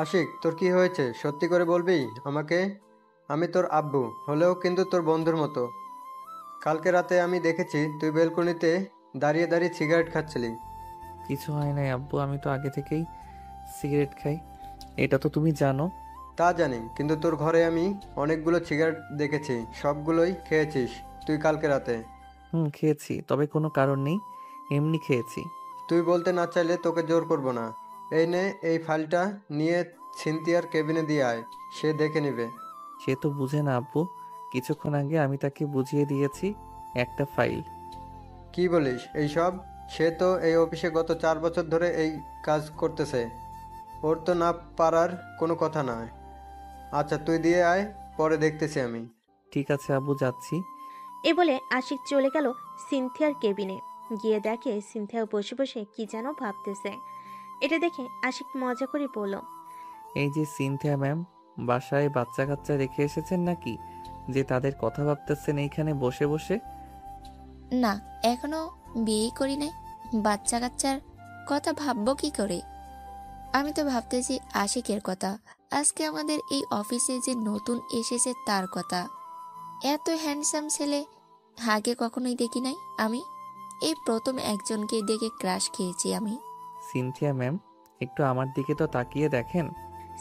আশিক, তোর কি হয়েছে সত্যি করে বলবি আমাকে? আমি তোর আব্বু হলেও কিন্তু তোর বন্ধুর মতো। কালকে রাতে আমি দেখেছি তুই বেলকনিতে দাঁড়িয়ে দাঁড়িয়ে সিগারেট খাচ্ছিলি। কিছু হয় নাই আব্বু, আমি তো আগে থেকেই সিগারেট খাই, এটা তো তুমি জানো। তা জানি, কিন্তু তোর ঘরে আমি অনেকগুলো সিগারেট দেখেছি, সবগুলোই খেয়েছিস তুই কালকে রাতে। খেয়েছি, তবে কোনো কারণ নেই, এমনি খেয়েছি। তুই বলতে না চাইলে তোকে জোর করব না। এই নে, এই ফাইলটা নিয়ে সিনথিয়ার কেবিনে দিয়ে আয়, সে দেখে নেবে। সে তো বুঝে না আব্বু, কিছুক্ষণ আগে আমি তাকে বুঝিয়ে দিয়েছি একটা ফাইল। কি বলিস এইসব? সে তো এই অফিসে গত 4 বছর ধরে এই কাজ করতেছে, ওর তো না পারার কোনো কথা নয়। আচ্ছা তুই দিয়ে আয়, পরে দেখতেছি আমি। ঠিক আছে আব্বু, যাচ্ছি। এ বলে আশিক চলে গেল সিনথিয়ার কেবিনে। গিয়ে দেখে সিনথিয়া বসে বসে কি যেন ভাবতেছে। এটা দেখে আশিক মজা করে বলল, এই যে সিনথিয়া ম্যাম, বাসায় বাচ্চা কাচ্চা রেখে এসেছেন নাকি, যে তাদের কথা ভাবতেছেন এইখানে বসে বসে? না, এখনো বিয়ে করি নাই, বাচ্চা কাচ্চার কথা ভাববো কি করে? আমি তো ভাবতেছি আশিকের কথা, আজকে আমাদের এই অফিসে যে নতুন এসেছে তার কথা। এত হ্যান্ডসাম ছেলে আগে কখনোই দেখি নাই আমি, এই প্রথম একজনকে দেখে ক্রাশ খেয়েছি আমি। সিনথিয়া ম্যাম, একটু আমার দিকে তো তাকিয়ে দেখেন।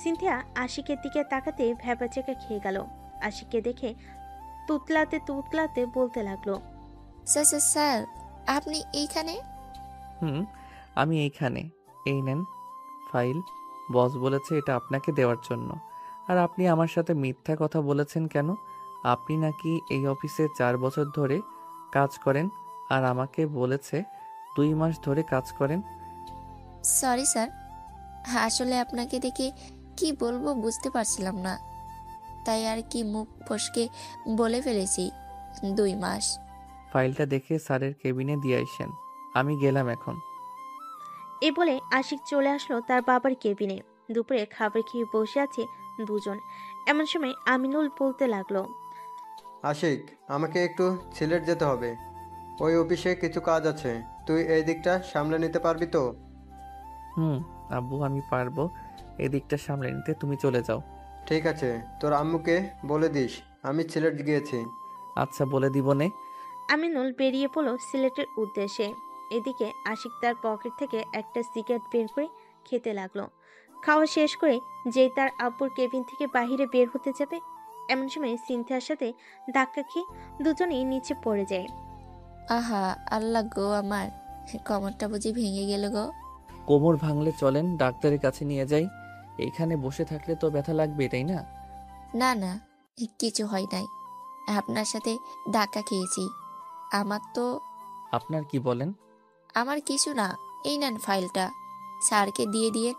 সিনথিয়া আশিকের দিকে তাকাতে ভ্যাবাচেকা খেয়ে গেল। আশিককে দেখে তুতলাতে তুতলাতে বলতে লাগলো, স্যার স্যার স্যার, আপনি এইখানে? আমি এইখানে। এই নেন ফাইল, বস বলেছে এটা আপনাকে দেওয়ার জন্য। আর আপনি আমার সাথে মিথ্যা কথা বলেছেন কেন? আপনি নাকি এই অফিসে 4 বছর ধরে কাজ করেন, আর আমাকে বলেছে 2 মাস ধরে কাজ করেন। সরি স্যার, আসলে আপনাকে দেখে কি বলবো বুঝতে পারছিলাম না, তাই আর কি মুখ ফসকে বলে ফেলেছি 2 মাস। ফাইলটা দেখে স্যারের কেবিনে দিয়ে আসেন, আমি গেলাম এখন। এ বলে আশিক চলে আসলো তার বাবার কেবিনে। দুপুরে খাবার খেয়ে বসে আছে দুজন। এমন সময় আমিনুল বলতে লাগলো, আশিক, আমাকে একটু সিলেট যেতে হবে। ওই অফিসে কিছু কাজ আছে, তুই এই দিকটা সামলে নিতে পারবি তো? হুম আব্বু, আমি পারবো এদিকটা সামলে নিতে, তুমি চলে যাও। ঠিক আছে, তোর আম্মুকে বলে দিস আমি সিলেট গিয়েছি। আচ্ছা, বলে দিব নে। আমিনুল বেরিয়ে পড়ল সিলেটের উদ্দেশ্যে। এদিকে আশিক তার পকেট থেকে একটা সিগারেট বের করে খেতে লাগলো। খাওয়া শেষ করে যেই তার আব্বুর কেবিন থেকে বাইরে বের হতে যাবে, এমন সময় সিনথিয়ার সাথে ধাক্কা খেয়ে দুজনেই নিচে পড়ে যায়। আহা আল্লাহ গো, আমার কোমরটা বুঝি ভেঙে গেল গো। কোমর ভাঙলে চলেন ডাক্তারের কাছে নিয়ে যাই। এইখানে বসে থাকলে তো ব্যথা লাগবে, তাই না? না না, কিছু হয় নাই, আপনার সাথে ধাক্কা খেয়েছি। আমার তো আপনার কি বলেন? আমার কিছু না, এই নেন ফাইলটা, স্যারকে দিয়ে দিয়ে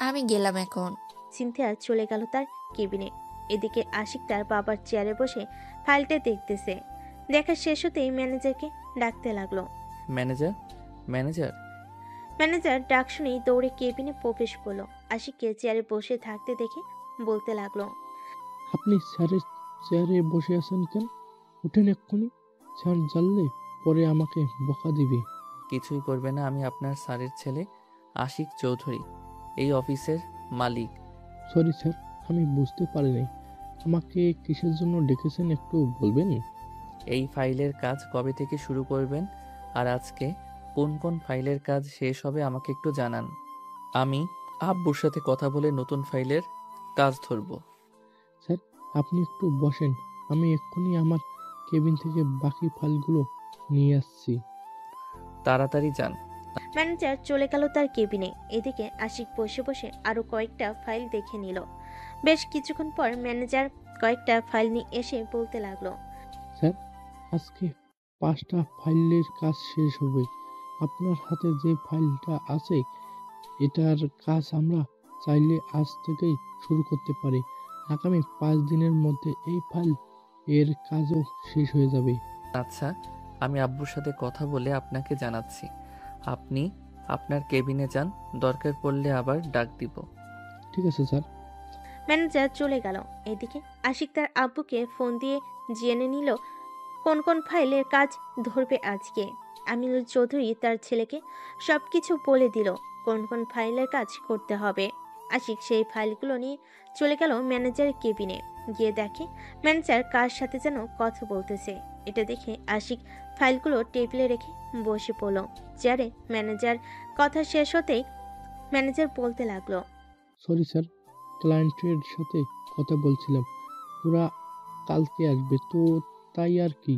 আমি গেলাম এখন। সিনথিয়া চলে গেল তার কেবিনে। এদিকে আশিক তার বাবার চেয়ারে বসে ফাইলটা দেখতেছে। দেখা শেষ হতেই ম্যানেজারকে ডাকতে লাগলো। Manager, manager. ম্যানেজার ডাক শুনেই দৌড়ে কেবিনে প্রবেশ করলো। আশিককে চেয়ারে বসে থাকতে দেখে বলতে লাগলো, আপনি স্যারের চেয়ারে বসে আছেন কেন? উঠেন এক্ষুনি, স্যার জানলে পরে আমাকে বকা দিবে। কিছুই করবে না, আমি আপনার স্যারের ছেলে আশিক চৌধুরী, এই অফিসের মালিক। সরি স্যার, আমি বুঝতে পারিনি। আমাকে কিসের জন্য ডেকেছেন একটু বলবেন? এই ফাইলের কাজ কবে থেকে শুরু করবেন, আর আজকে কোন কোন ফাইলের কাজ শেষ হবে আমাকে একটু জানান। আমি আব্বুর সাথে কথা বলে নতুন ফাইলের কাজ ধরব। স্যার আপনি একটু বসেন, আমি এক্ষুনি আমার কেবিন থেকে বাকি ফাইলগুলো নিয়ে আসছি। তাড়াতাড়ি যান। ম্যানেজার চলে গেল তার কেবিনে। এদিকে আশিক বসে বসে আরো কয়েকটা ফাইল দেখে নিল। বেশ কিছুক্ষণ পর ম্যানেজার কয়েকটা ফাইল নিয়ে এসে বলতে লাগলো, স্যার আজকে 5টা ফাইলের কাজ শেষ হবে। আপনার হাতে যে ফাইলটা আছে এটার কাজ আমরা চাইলে আজ থেকেই শুরু করতে পারি। আগামী 5 দিনের মধ্যে এই ফাইল এর কাজও শেষ হয়ে যাবে। আচ্ছা, আমি আব্বুর সাথে কথা বলে আপনাকে জানাচ্ছি। আপনি আপনার কেবিনে যান, দরকার পড়লে আবার ডাক দিব। ঠিক আছে স্যার। ম্যানেজার চলে গেল। এদিকে আশিক তার আব্বুকে ফোন দিয়ে জেনে নিল কোন কোন ফাইলের কাজ ধরবে আজকে। আমিনুল চৌধুরী তার ছেলেকে সবকিছু বলে দিল কোন কোন ফাইলের কাজ করতে হবে। আশিক সেই ফাইলগুলো নিয়ে চলে গেল ম্যানেজারের কেবিনে। গিয়ে দেখে ম্যানেজার কার সাথে যেন কথা বলতেছে। এটা দেখে আশিক ফাইলগুলো টেবিলে রেখে বসে পড়ল চেয়ারে। ম্যানেজার কথা শেষ হতেই ম্যানেজার বলতে লাগলো, সরি স্যার, ক্লায়েন্টের সাথে কথা বলছিলাম, ওরা কালকে আসবে তো, তাই আর কি।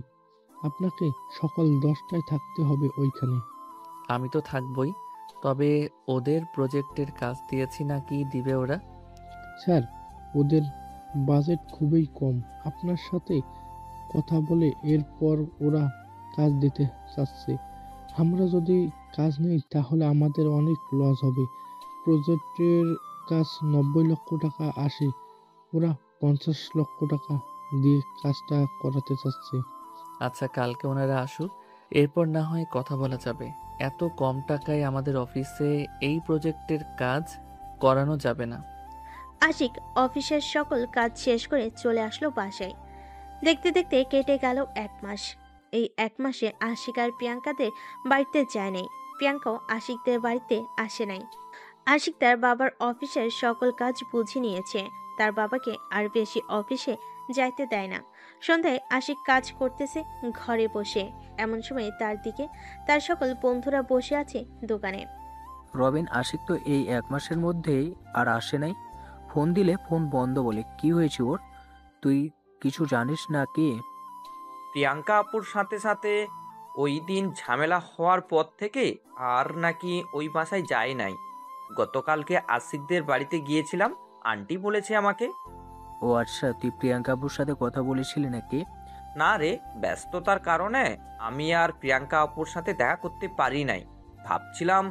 আপনাকে সকাল 10টায় থাকতে হবে ওইখানে। আমি তো থাকবই, তবে ওদের প্রজেক্টের কাজ দিয়েছি নাকি দিবে ওরা? স্যার ওদের বাজেট খুবই কম, আপনার সাথে কথা বলে এরপর ওরা কাজ দিতে চাচ্ছে। আমরা যদি কাজ নেই তাহলে আমাদের অনেক লস হবে। প্রজেক্টের কাজ 90 লক্ষ টাকা আসে, ওরা 50 লক্ষ টাকা দিয়ে কাজটা করাতে চাচ্ছে। আচ্ছা, কালকে ওনারা আসুক, এরপর না হয় কথা বলা যাবে। এত কম টাকায় আমাদের অফিসে এই প্রজেক্টের কাজ করানো যাবে না। আশিক অফিসের সকল কাজ শেষ করে চলে আসলো বাসায়। দেখতে দেখতে কেটে গেল 1 মাস। এই 1 মাসে আশিক আর প্রিয়াঙ্কাদের বাড়িতে যায় নাই। প্রিয়াঙ্কাও আশিকদের বাড়িতে আসে নাই। আশিক তার বাবার অফিসের সকল কাজ বুঝে নিয়েছে। তার বাবাকে আর বেশি অফিসে যাইতে দেয় না। সন্ধ্যায় আশিক কাজ করতেছে ঘরে বসে। এমন সময় তার দিকে তার সকল বন্ধুরা বসে আছে দোকানে। রবিন, আশিক তো এই 1 মাসের মধ্যেই আর আসে নাই। ফোন দিলে ফোন বন্ধ বলে, কি হয়েছে ওর? তুই কিছু জানিস না কি? প্রিয়াঙ্কা আপুর সাথে সাথে ওই দিন ঝামেলা হওয়ার পর থেকে আর নাকি ওই বাসায় যায় নাই। গতকালকে আশিকদের বাড়িতে গিয়েছিলাম, আন্টি বলেছে আমাকে। ও আচ্ছা, তুই প্রিয়াঙ্কা আপুর সাথে কথা বলেছিলি নাকি? না রে, ব্যস্ততার কারণে আমি আর প্রিয়াঙ্কা আপুর সাথে দেখা করতে পারি নাই। ভাবছিলাম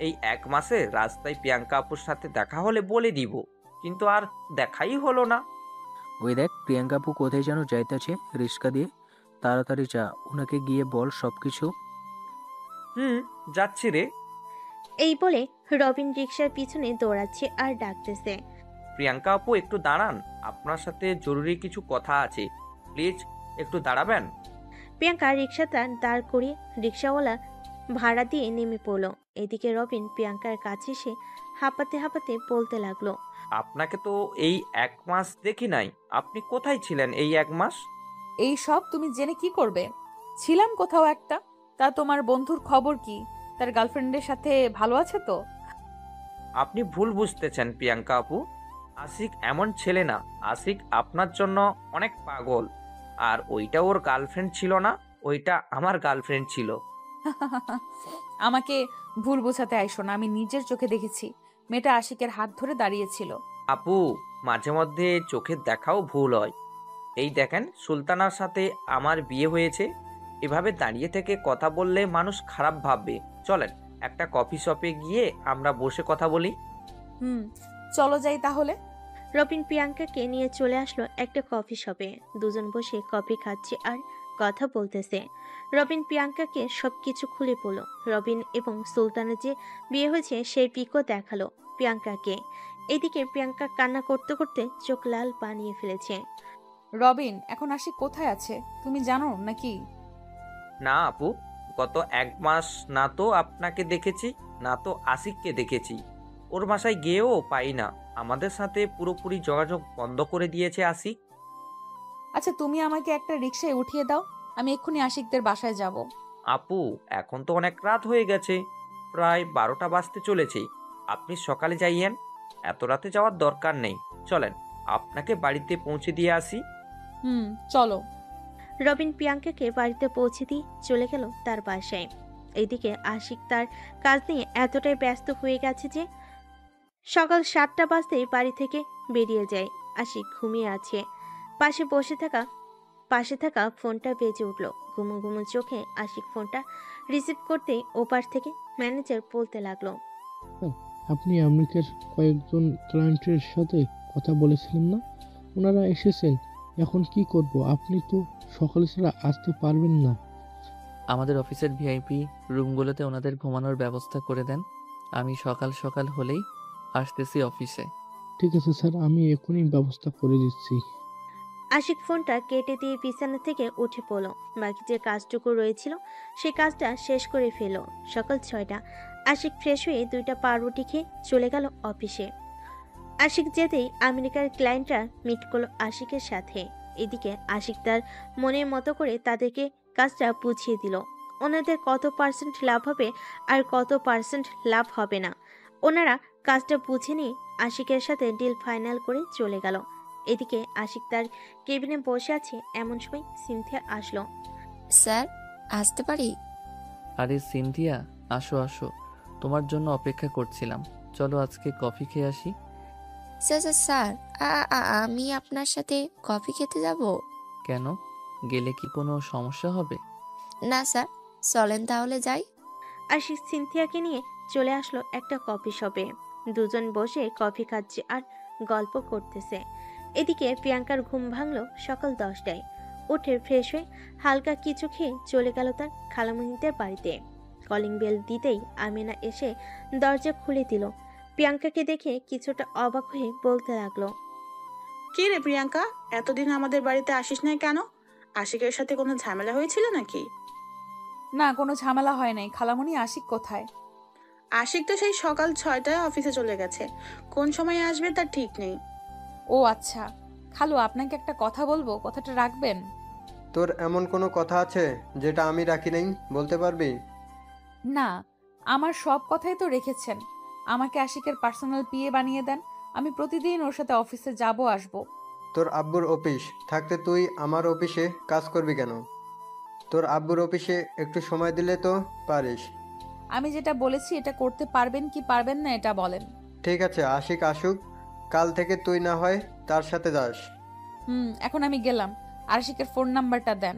এই 1 মাসে রাস্তায় প্রিয়াঙ্কা আপুর সাথে দেখা হলে বলে দিব, কিন্তু আর দেখাই হলো না। ওই দেখ, প্রিয়াঙ্কা আপু কোথায় যেন যাইতেছে রিক্সা দিয়ে। তাড়াতাড়ি যা, ওনাকে গিয়ে বল সবকিছু। যাচ্ছি রে। এই বলে রবিন রিক্সার পিছনে দৌড়াচ্ছে আর ডাকতেছে, প্রিয়াঙ্কা আপু একটু দাঁড়ান, আপনার সাথে জরুরি কিছু কথা আছে, প্লিজ একটু দাঁড়াবেন। প্রিয়াঙ্কা রিক্সাটা দাঁড় করিয়ে রিক্সাওয়ালা ভাড়া দিয়ে নেমে পড়লো। এদিকে রবিন প্রিয়াঙ্কার কাছে এসে হাঁপাতে হাঁপাতে বলতে লাগলো, আপনাকে তো এই 1 মাস দেখি নাই। আপনি কোথায় ছিলেন এই 1 মাস? এই সব তুমি জেনে কি করবে? ছিলাম কোথাও একটা। তা তোমার বন্ধুর খবর কি? তার গার্লফ্রেন্ডের সাথে ভালো আছে তো? আপনি ভুল বুঝতেছেন প্রিয়াঙ্কা আপু। আশিক এমন ছেলে না। আশিক আপনার জন্য অনেক পাগল। আর ওইটা ওর গার্লফ্রেন্ড ছিল না, ওইটা আমার গার্লফ্রেন্ড ছিল। আমাকে ভুল বোঝাতে আইসো না। আমি নিজের চোখে দেখেছি মেয়েটা আশিকের হাত ধরে দাঁড়িয়েছিল। আপু, মাঝে মধ্যে চোখের দেখাও ভুল হয়। এই দেখেন, সুলতানার সাথে আমার বিয়ে হয়েছে। এভাবে দাঁড়িয়ে থেকে কথা বললে মানুষ খারাপ ভাববে। চলেন একটা কফি শপে গিয়ে আমরা বসে কথা বলি। চলো যাই তাহলে। রবিন প্রিয়াঙ্কাকে নিয়ে চলে আসলো একটা কফি শপে। দুজন বসে কফি খাচ্ছে আর কথা বলতেছে। রবিন প্রিয়াঙ্কাকে সবকিছু খুলে বলল। রবিন এবং সুলতানের যে বিয়ে হয়েছে সেই পিকও দেখালো প্রিয়াঙ্কাকে। এদিকে প্রিয়াঙ্কা কান্না করতে করতে চোখ লাল বানিয়ে ফেলেছে। রবিন এখন আশিক কোথায় আছে তুমি জানো নাকি? না আপু, গত 1 মাস না তো আপনাকে দেখেছি, না তো আশিককে দেখেছি। ওর বাসায় গিয়েও পাই না। আমাদের সাথে পুরোপুরি যোগাযোগ বন্ধ করে দিয়েছে আশিক। আচ্ছা তুমি আমাকে একটা রিকশায় উঠিয়ে দাও, আমি এক্ষুনি আশিকদের বাসায় যাব। আপু, এখন তো অনেক রাত হয়ে গেছে, প্রায় 12টা বাজতে চলেছে। আপনি সকালে যাইয়েন, এত রাতে যাওয়ার দরকার নেই। চলেন আপনাকে বাড়িতে পৌঁছে দিয়ে আসি। চলো। রবিন প্রিয়াঙ্কাকে বাড়িতে পৌঁছে দিয়ে চলে গেল তার বাসায়। এইদিকে আশিক তার কাজ নিয়ে এতটাই ব্যস্ত হয়ে গেছে যে সকাল 7টা বাজতেই বাড়ি থেকে বেরিয়ে যায়। আশিক ঘুমিয়ে আছে। পাশে থাকা ফোনটা বেজে উঠল। ঘুমো ঘুমো চোখে আশিক ফোনটা রিসিভ করতেই ওপাশ থেকে ম্যানেজার বলতে লাগলো, আপনি আমেরিকার কয়েকজন ক্লায়েন্টের সাথে কথা বলেছিলেন না? ওনারা এসেছেন। এখন কি করব? আপনি তো সকালে ছাড়া আসতে পারবেন না। আমাদের অফিসের ভিআইপি রুমগুলোতে ওনাদের ঘুমানোর ব্যবস্থা করে দেন। আমি সকাল সকাল হলেই আসতেছি অফিসে। ঠিক আছে স্যার, আমি এখনই ব্যবস্থা করে দিচ্ছি। আশিক ফোনটা কেটে দিয়ে বিছানা থেকে উঠে পড়ল। বাকি যে কাজটুকু রয়েছিল সেই কাজটা শেষ করে ফেল। সকাল 6টা। আশিক ফ্রেশ হয়ে 2টা পাউরুটি খেয়ে চলে গেল অফিসে। আশিক যেতেই আমেরিকার ক্লায়েন্টরা মিট করলো আশিকের সাথে। এদিকে আশিক তার মনের মতো করে তাদেরকে কাজটা বুঝিয়ে দিল। ওনাদের কত পার্সেন্ট লাভ হবে আর কত পার্সেন্ট লাভ হবে না ওনারা কাজটা বুঝে নিয়ে আশিকের সাথে ডিল ফাইনাল করে চলে গেল। এদিকে আশিক তার কেবিনে বসে আছে। এমন সময় সিনথিয়া আসলো। স্যার আসতে পারি? আরে সিনথিয়া, আসো আসো, তোমার জন্য অপেক্ষা করছিলাম। চলো আজকে কফি খেয়ে আসি। স্যার আমি আপনার সাথে কফি খেতে যাব। কেন? গেলে কি কোনো সমস্যা হবে? না স্যার, চলেন তাহলে যাই। আশিক সিনথিয়াকে নিয়ে চলে আসলো একটা কফি শপে। দুজন বসে কফি খাচ্ছে আর গল্প করতেছে। এদিকে প্রিয়াঙ্কার ঘুম ভাঙলো সকাল 10টায়। উঠে ফ্রেশ হয়ে হালকা কিছু খেয়ে চলে গেল তার খালামণিদের বাড়িতে। কলিং বেল দিতেই আমিনা এসে দরজা খুলে দিল। প্রিয়াঙ্কাকে দেখে কিছুটা অবাক হয়ে বলতে লাগলো, কি রে প্রিয়াঙ্কা, এতদিন আমাদের বাড়িতে আসিস নাই কেন? আশিকের সাথে কোনো ঝামেলা হয়েছিল নাকি? না, কোনো ঝামেলা হয় নাই। খালামণি, আশিক কোথায়? আশিক তো সেই সকাল 6টায় অফিসে চলে গেছে। কোন সময় আসবে তার ঠিক নেই। ও আচ্ছা। খালু, আপনাকে একটা কথা বলবো, কথাটা রাখবেন? তোর এমন কোনো কথা আছে যেটা আমি রাখি নাই, বলতে পারবি? না, আমার সব কথাই তো রেখেছেন। আমাকে আশিকের পার্সোনাল পিএ বানিয়ে দেন। আমি প্রতিদিন ওর সাথে অফিসে যাব আসবো। তোর আব্বুর অফিস থাকতে তুই আমার অফিসে কাজ করবি কেন? তোর আব্বুর অফিসে একটু সময় দিলে তো পারিস। আমি যেটা বলেছি এটা করতে পারবেন কি পারবেন না এটা বলেন। ঠিক আছে, আশিক আসুক, কাল থেকে তুই না হয় তার সাথে যাস। এখন আমি গেলাম। আশিকের ফোন নাম্বারটা দেন।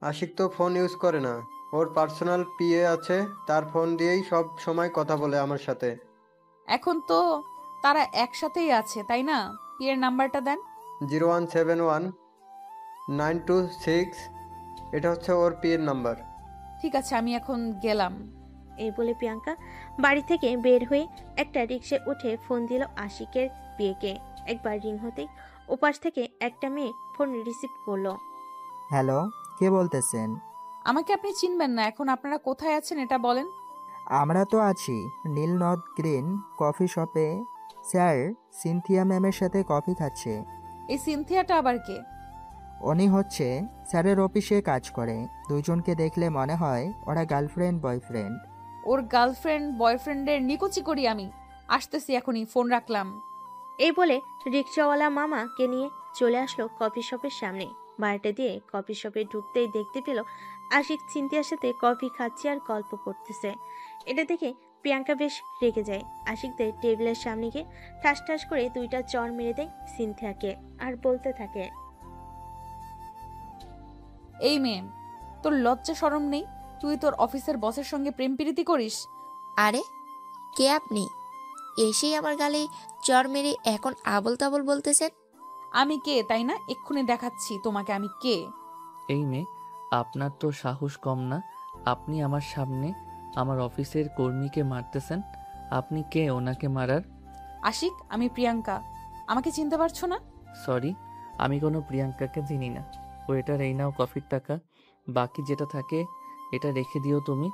আশিক তো ফোন ইউজ করে না, ওর পার্সোনাল পিএ আছে, তার ফোন দিয়েই সব সময় কথা বলে আমার সাথে। এখন তো তারা একসাথেই আছে, তাই না? পিএর নাম্বারটা দেন। 0171926, এটা হচ্ছে ওর পিএর নাম্বার। ঠিক আছে, আমি এখন গেলাম। এই বলে প্রিয়াঙ্কা বাড়ি থেকে বের হয়ে একটা রিক্সায় উঠে ফোন দিল আশিকের বিয়েকে। একবার রিং হতেই ওপাশ থেকে একটা মেয়ে ফোন রিসিভ করলো। হ্যালো, কে কে বলতেছেন? আমাকে আপনি চিনবেন না। এখন আপনারা কোথায় আছেন এটা বলেন। আমরা তো আছি নীল নদ গ্রিন কফি শপে। স্যার, সিনথিয়া ম্যামের সাথে কফি খাচ্ছে। এই সিনথিয়াটা আবার কে? উনি হচ্ছে স্যারের অফিসে কাজ করে। দুইজনকে দেখলে মনে হয় ওরা গার্লফ্রেন্ড বয়ফ্রেন্ড। ওর গার্লফ্রেন্ড বয়ফ্রেন্ডের নিকুচি করি আমি। আসতেছি এখনই, ফোন রাখলাম। এই বলে রিকশাওয়ালা মামাকে নিয়ে চলে আসলো কফি শপের সামনে। বাড়িটা দিয়ে কফি শপে ঢুকতেই দেখতে পেল আশিক সিনথিয়ার সাথে কফি খাচ্ছে আর গল্প করতেছে। এটা দেখে প্রিয়াঙ্কা বেশ রেগে যায়। আশিকদের টেবিলের সামনে গিয়ে ঠাস ঠাস করে 2টা চড় মেরে দেয় সিনথিয়াকে আর বলতে থাকে, এই মেয়ে, তোর লজ্জা শরম নেই? তুই তোর অফিসের বসের সঙ্গে প্রেম প্রীতি করিস? আরে কে আপনি? এসেই আমার গালে চর মেরে এখন আবল তাবল বলতেছেন। আমি কে তাই না? এক্ষুনি দেখাচ্ছি তোমাকে আমি কে। এই মেয়ে, আপনার তো সাহস কম না। আপনি আমার সামনে আমার অফিসের কর্মীকে মারতেছেন। আপনি কে ওনাকে মারার? আশিক, আমি প্রিয়াঙ্কা। আমাকে চিনতে পারছো না? সরি, আমি কোনো প্রিয়াঙ্কাকে চিনি না। ওয়েটার, এই নাও কফির টাকা। বাকি যেটা থাকে এটা রেখে দিও তুমি।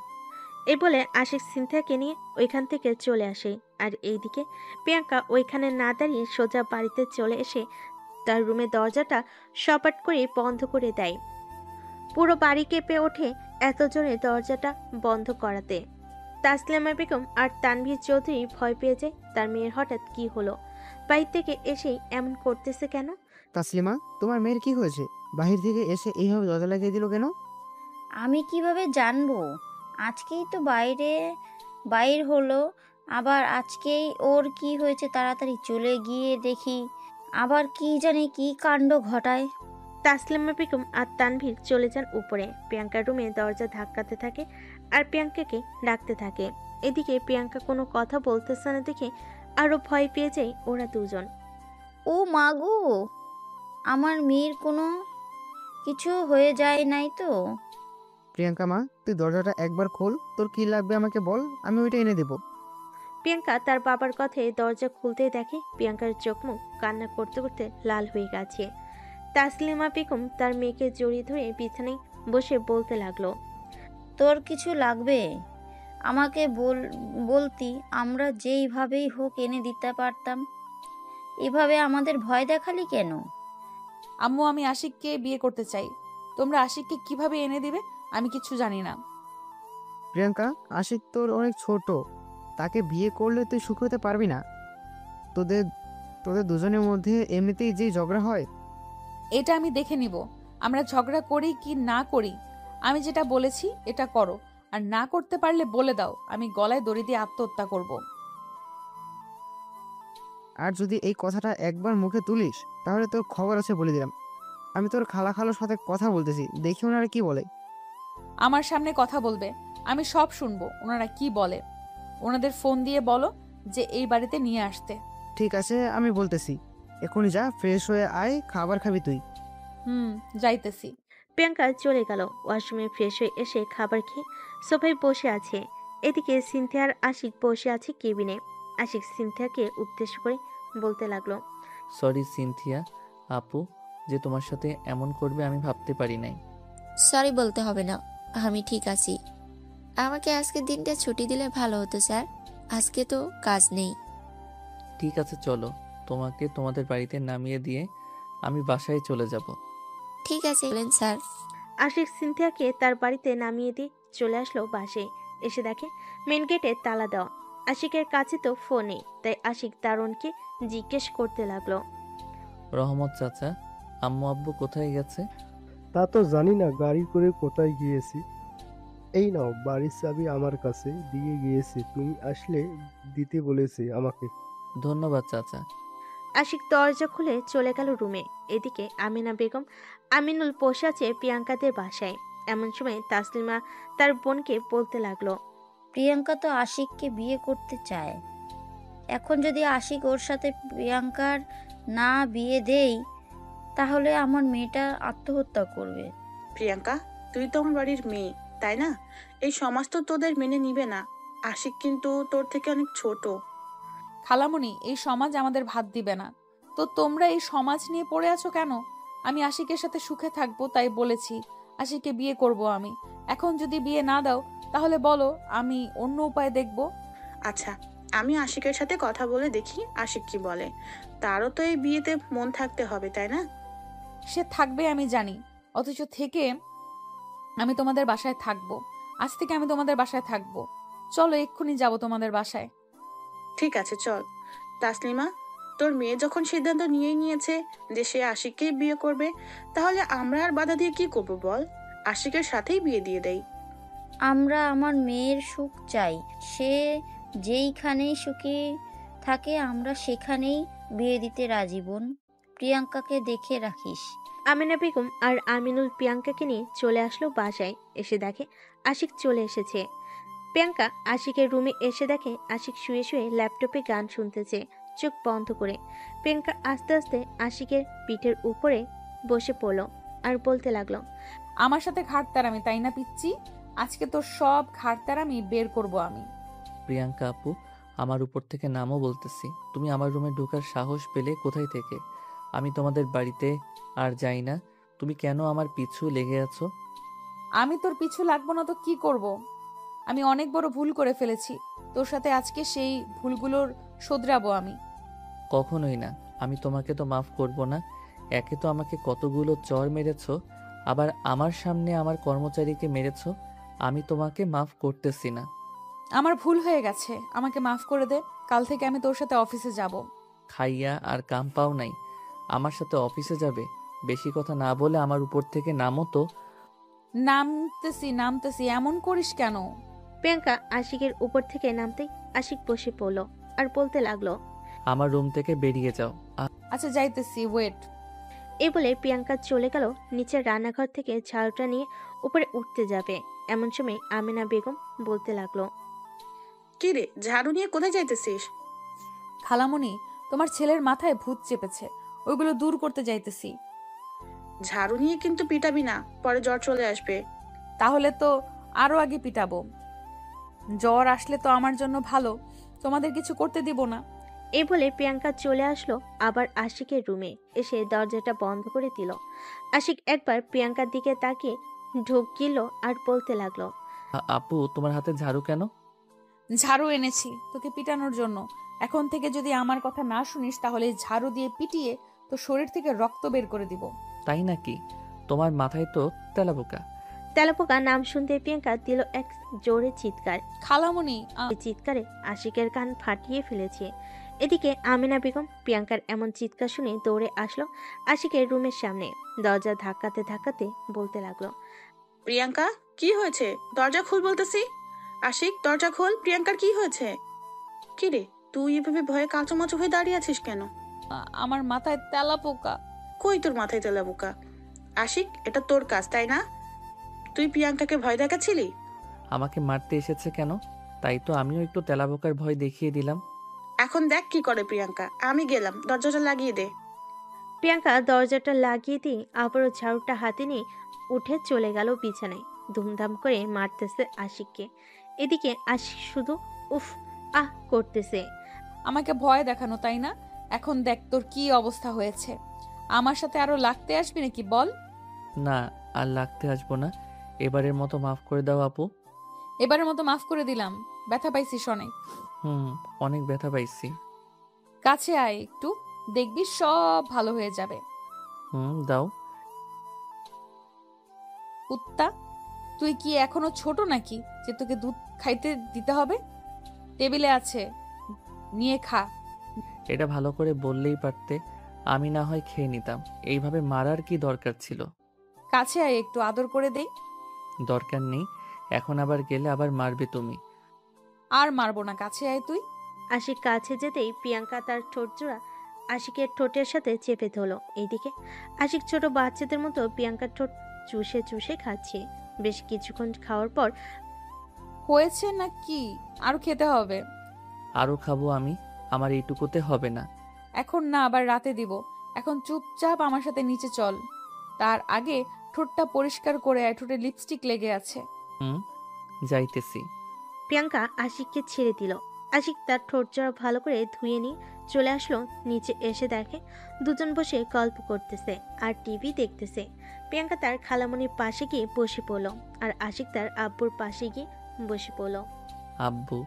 এই বলে আশিক সিনথিয়াকে নিয়ে ওইখান থেকে চলে আসে। আর এইদিকে প্রিয়াঙ্কা ওইখানে না দাঁড়িয়ে সোজা বাড়িতে চলে এসে তার রুমের দরজাটা সপাট করে বন্ধ করে দেয়। পুরো বাড়ি কেঁপে ওঠে এত জোরে দরজাটা বন্ধ করাতে। তাসলিমা বেগম আর তানভীর চৌধুরী ভয় পেয়ে যায় তার মেয়ের হঠাৎ কি হলো, বাইরে থেকে এসেই এমন করতেছে কেন। তাসলিমা, তোমার মেয়ের কি হয়েছে? বাহির থেকে এসে এইভাবে দরজা লাগিয়ে দিল কেন? আমি কিভাবে জানবো? আজকেই তো বাইর হলো, আবার আজকেই ওর কি হয়েছে তাড়াতাড়ি চলে গিয়ে দেখি আবার কি জানি কি কাণ্ড ঘটায়। তাসলিমা বেগম আর তানভীর চলে যান উপরে। প্রিয়াঙ্কার রুমে দরজা ধাক্কাতে থাকে আর প্রিয়াঙ্কাকে ডাকতে থাকে। এদিকে প্রিয়াঙ্কা কোনো কথা বলতেছে না দেখে আরো ভয় পেয়ে যায় ওরা দুজন। ও মাগো, আমার মেয়ের কোনো কিছু হয়ে যায় নাই তো? প্রিয়াঙ্কা মা, তুই দরজাটা একবার খোল। তোর কি লাগবে আমাকে বল, আমি ওইটা এনে দেবো। প্রিয়াঙ্কা তার বাবার কথায় দরজা খুলতেই দেখে প্রিয়াঙ্কার চোখ মুখ কান্না করতে করতে লাল হয়ে গেছে। তাসলিমা বেগম তার মেয়েকে জড়িয়ে ধরে বিছানায় বসে বলতে লাগলো, তোর কিছু লাগবে আমাকে বলতি, আমরা যেইভাবেই হোক এনে দিতে পারতাম। এভাবে আমাদের ভয় দেখালি কেন? আম্মু, আমি আশিককে বিয়ে করতে চাই। তোমরা আশিককে কিভাবে এনে দিবে আমি কিছু জানি না। প্রিয়াঙ্কা, আশিক তোর অনেক ছোট, তাকে বিয়ে করলে তুই সুখী হতে পারবি না। তোদের তোদের দুজনের মধ্যে এমনিতেই যে ঝগড়া হয়। এটা আমি দেখে নিব, আমরা ঝগড়া করি কি না করি। আমি যেটা বলেছি এটা করো, আর না করতে পারলে বলে দাও, আমি গলায় দড়ি দিয়ে আত্মহত্যা করব। আর যদি এই কথাটা একবার মুখে তুলিস তাহলে তোর খবর আছে বলে দিলাম। আমি তোর খালার সাথে কথা বলতেছি, দেখি ওনারা কি বলে। আমার সামনে কথা বলবে, আমি সব শুনবো ওনারা কি বলে। ওনাদের ফোন দিয়ে বলো যে এই বাড়িতে নিয়ে আসতে। ঠিক আছে, আমি বলতেছি। এখনই যা, ফ্রেশ হয়ে আয়, খাবার খাবি তুই। যাইতেছি। প্রিয়াঙ্কা চলে গেল। ওয়াশরুমে ফ্রেশ হয়ে এসে খাবার খেয়ে সোফায় বসে আছে। এদিকে সিনথিয়া আর আশিক বসে আছে কেবিনে। আশিক সিনথিয়াকে উদ্দেশ্য করে বলতে লাগলো, সরি সিনথিয়া আপু, যে তোমার সাথে এমন করবে আমি ভাবতে পারি নাই। সরি বলতে হবে না, আমি ঠিক আছি। আমাকে আজকের দিনটা ছুটি দিলে ভালো হতো স্যার, আজকে তো কাজ নেই। ঠিক আছে চলো, তোমাকে তোমাদের বাড়িতে নামিয়ে দিয়ে আমি বাসায় চলে যাব। ঠিক আছে বলেন স্যার। আশিক সিনথিয়াকে তার বাড়িতে নামিয়ে দিয়ে চলে আসলো বাসে। এসে দেখে মেন গেটে তালা দেওয়া। আশিকের কাছে তো ফোন নেই, তাই আশিক দারোয়ানকে জিজ্ঞেস করতে লাগলো, রহমত চাচা, আম্মু আব্বু কোথায় গেছে? তা তো জানি না, গাড়ি করে কোথায় গিয়েছি। এই নাও, বাড়ির চাবি আমার কাছে দিয়ে গিয়েছি, তুমি আসলে দিতে বলেছে আমাকে। ধন্যবাদ চাচা। আশিক দরজা খুলে চলে গেল রুমে। এদিকে আমিনা বেগম আমিনুল বসে আছে প্রিয়াঙ্কাদের বাসায়। এমন সময় তাসলিমা তার বোনকে বলতে লাগলো, প্রিয়াঙ্কা তো আশিককে বিয়ে করতে চায়। এখন যদি আশিক ওর সাথে প্রিয়াঙ্কার না বিয়ে দেই তাহলে আমার মেয়েটা আত্মহত্যা করবে। প্রিয়াঙ্কা, তুই তো আমার বাড়ির মেয়ে, তাই না? এই সমাজ তো তোদের মেনে নিবে না। আশিক কিন্তু তোর থেকে অনেক ছোট। খালামণি, এই সমাজ আমাদের ভাত দিবে না, তো তোমরা এই সমাজ নিয়ে পড়ে আছো কেন? আমি আশিকের সাথে সুখে থাকবো তাই বলেছি, আশিককে বিয়ে করব আমি। এখন যদি বিয়ে না দাও তাহলে বলো, আমি অন্য উপায় দেখব। আচ্ছা, আমি আশিকের সাথে কথা বলে দেখি আশিক কি বলে। তারও তো এই বিয়েতে মন থাকতে হবে, তাই না? সে থাকবে আমি জানি, অথচ থেকে আমি তোমাদের বাসায় থাকবো। আজ থেকে আমি তোমাদের বাসায় থাকবো। চলো এক্ষুনি যাব তোমাদের বাসায়। ঠিক আছে, চল। তাসলিমা, তোর মেয়ে যখন সিদ্ধান্ত নিয়েই নিয়েছে যে সে আশিককেই বিয়ে করবে, তাহলে আমরা আর বাধা দিয়ে কি করবো বল? আশিকের সাথেই বিয়ে দিয়ে দেই। আমরা আমার মেয়ের সুখ চাই। সে যেইখানেই সুখী থাকে আমরা সেখানেই বিয়ে দিতে রাজি বোন। প্রিয়াঙ্কাকে দেখে রাখিস। আমিনা বেগম আর আমিনুল প্রিয়াঙ্কাকে নিয়ে চলে আসলো বাসায়। এসে দেখে আশিক চলে এসেছে। প্রিয়াঙ্কা আশিকের রুমে এসে দেখে আশিক শুয়ে শুয়ে ল্যাপটপে গান শুনতেছে, চোখ বন্ধ করে। প্রিয়াঙ্কা আস্তে আস্তে আশিকের পিঠের উপরে বসে পড়ল আর বলতে লাগলো, আমার সাথে ঘাটতারামি তাই না পিচ্ছি? আজকে তোর সব ঘাটতারামি বের করব আমি। প্রিয়াঙ্কা আপু, আমার উপর থেকে নামও বলতেছি। তুমি আমার রুমে ঢোকার সাহস পেলে কোথায় থেকে? আমি তোমাদের বাড়িতে আর যাই না। তুমি কেন আমার পিছু লেগে আছো? আমি তোর পিছু লাগবো না তো কি করব? আমি অনেক বড় ভুল করে ফেলেছি। তোর সাথে আজকে সেই ভুলগুলোর শোধরাবো আমি। কখনোই না। আমি তোমাকে তো মাফ করব না। একে তো আমাকে কতগুলো চর মেরেছো, আবার আমার সামনে আমার কর্মচারীকে মেরেছো। আমি তোমাকে মাফ করতেছি না। আমার ভুল হয়ে গেছে, আমাকে মাফ করে দে। কাল থেকে আমি তোর সাথে অফিসে যাব। খাইয়া আর কাম পাও নাই, আমার সাথে অফিসে যাবে? বেশি কথা না বলে আমার উপর থেকে নামো তো। নামতেছি নামতেছি, এমন করিস কেন? প্রিয়াঙ্কা আশিকের উপর থেকে নামতেই আশিক বসে পড়ল আর বলতে লাগলো, আমার রুম থেকে বেরিয়ে যাও। আচ্ছা যাইতেছি, ওয়েট। এ বলে প্রিয়াঙ্কা চলে গেল নিচের রান্নাঘর থেকে ঝাড়ুটা নিয়ে উপরে উঠতে যাবে। এমন সময় আমিনা বেগম বলতে লাগলো, কি রে, ঝাড়ু নিয়ে কোথায় যাইতেছিস? খালামণি, তোমার ছেলের মাথায় ভূত চেপেছে, ওইগুলো দূর করতে যাইতেছি। ঝাড়ু নিয়ে কিন্তু পিটাবি না, পরে জ্বর চলে আসবে। তাহলে তো আরো আগে পিটাবো। জ্বর আসলে তো আমার জন্য ভালো, তোমাদের কিছু করতে দিব না। এই বলে প্রিয়াঙ্কা চলে আসলো আবার আশিকের রুমে। এসে দরজাটা বন্ধ করে দিল। আশিক একবার প্রিয়াঙ্কার দিকে তাকিয়ে ঢোক গিল আর বলতে লাগলো, আপু, তোমার হাতে ঝাড়ু কেন? ঝাড়ু এনেছি তোকে পিটানোর জন্য। এখন থেকে যদি আমার কথা না শুনিস তাহলে ঝাড়ু দিয়ে পিটিয়ে তো শরীর থেকে রক্ত বের করে দিব। তাই নাকি? তোমার মাথায় তো তেলাপোকা। তেলাপোকা নাম শুনতে প্রিয়াঙ্কা দিল এক জোরে চিৎকার। খালামণি, চিৎকারে আশিকের কান ফাটিয়ে ফেলেছে। এদিকে আমিনা বেগম প্রিয়াঙ্কার এমন চিৎকার শুনে দৌড়ে আসলো আশিকের রুমের সামনে। দরজা ধাক্কাতে ধাক্কাতে বলতে লাগলো, প্রিয়াঙ্কা, কি হয়েছে? দরজা খুল বলতেছি। আশিক, দরজা খোল। প্রিয়াঙ্কার কি হয়েছে? কি রে, তুই এভাবে ভয়ে কাঁচুমাচু হয়ে দাঁড়িয়ে আছিস কেন? আমার মাথায় তেলাপোকা। কই তোর মাথায় তেলাপোকা? আশিক, এটা তোর কাজ তাই না? তুই প্রিয়াঙ্কাকে ভয় দেখাচ্ছিলি? আমাকে মারতে এসেছে কেন? তাই তো আমিও একটু তেলাপোকার ভয় দেখিয়ে দিলাম। এখন দেখ কি করে প্রিয়াঙ্কা। আমি গেলাম, দরজাটা লাগিয়ে দে। প্রিয়াঙ্কা দরজাটা লাগিয়ে দিয়ে আবারও ঝাড়ুটা হাতে নিয়ে উঠে চলে গেল বিছানায়। ধুমধাম করে মারতেছে আশিককে। এদিকে আশিক শুধু উফ আহ করতেছে। আমাকে ভয় দেখানো তাই না? এখন দেখ তোর কি অবস্থা হয়েছে। আমার সাথে আরো লাগতে আসবি নাকি বল? না, আর লাগতে আসবো না। এবারের মতো মাফ করে দাও আপু। এবারের মতো মাফ করে দিলাম। ব্যথা পাইছিস অনেক? অনেক ব্যথা পাইছি। কাছে আয় একটু, দেখবি সব ভালো হয়ে যাবে। দাও। কুত্তা, তুই কি এখনো ছোট নাকি যে তোকে দুধ খাইতে দিতে হবে? টেবিলে আছে, নিয়ে খা। এটা ভালো করে বললেই পারতে, আমি না হয় খেয়ে নিতাম। এইভাবে মারার কি দরকার ছিল? কাছে আয় একটু, আদর করে দেই। দরকার নেই, এখন আবার গেলে আবার মারবে তুমি। আর মারবো না, কাছে আয় তুই। আশিক কাছে যেতেই প্রিয়াঙ্কা তার ঠোঁট জোড়া আশিকের ঠোঁটের সাথে চেপে ধরল। এইদিকে আশিক ছোট বাচ্চাদের মতো প্রিয়াঙ্কার ঠোঁট চুষে চুষে খাচ্ছে। বেশ কিছুক্ষণ খাওয়ার পর, হয়েছে না কি আরো খেতে হবে? আরো খাবো আমি, আমার এইটুকুতে হবে না। এখন না, আবার রাতে দিব। এখন চুপচাপ আমার সাথে নিচে চল। তার আগে ঠোঁটটা পরিষ্কার করে আয়, ঠোঁটে লিপস্টিক লেগে আছে। যাইতেছি। প্রিয়াঙ্কা আশিককে ছেড়ে দিল। আশিক তার ঠোঁট জোড়া ভালো করে ধুয়ে নিয়ে চলে আসলো নিচে। এসে দেখে দুজন বসে গল্প করতেছে আর টিভি দেখতেছে। প্রিয়াঙ্কা তার খালামণির পাশে গিয়ে বসে পড়লো আর আশিক তার আব্বুর পাশে গিয়ে বসে পড়লো। আব্বু,